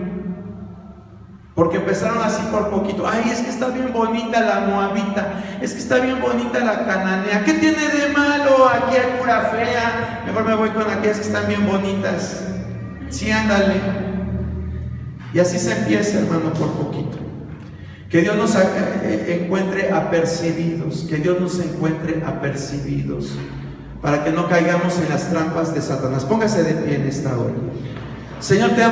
Porque empezaron así por poquito. Ay, es que está bien bonita la moabita. Es que está bien bonita la cananea. ¿Qué tiene de malo? Aquí hay pura fea. Mejor me voy con aquellas que están bien bonitas. Sí, ándale. Y así se empieza, hermano, por poquito. Que Dios nos encuentre apercibidos. Que Dios nos encuentre apercibidos. Para que no caigamos en las trampas de Satanás. Póngase de pie en esta hora. Señor, te amo.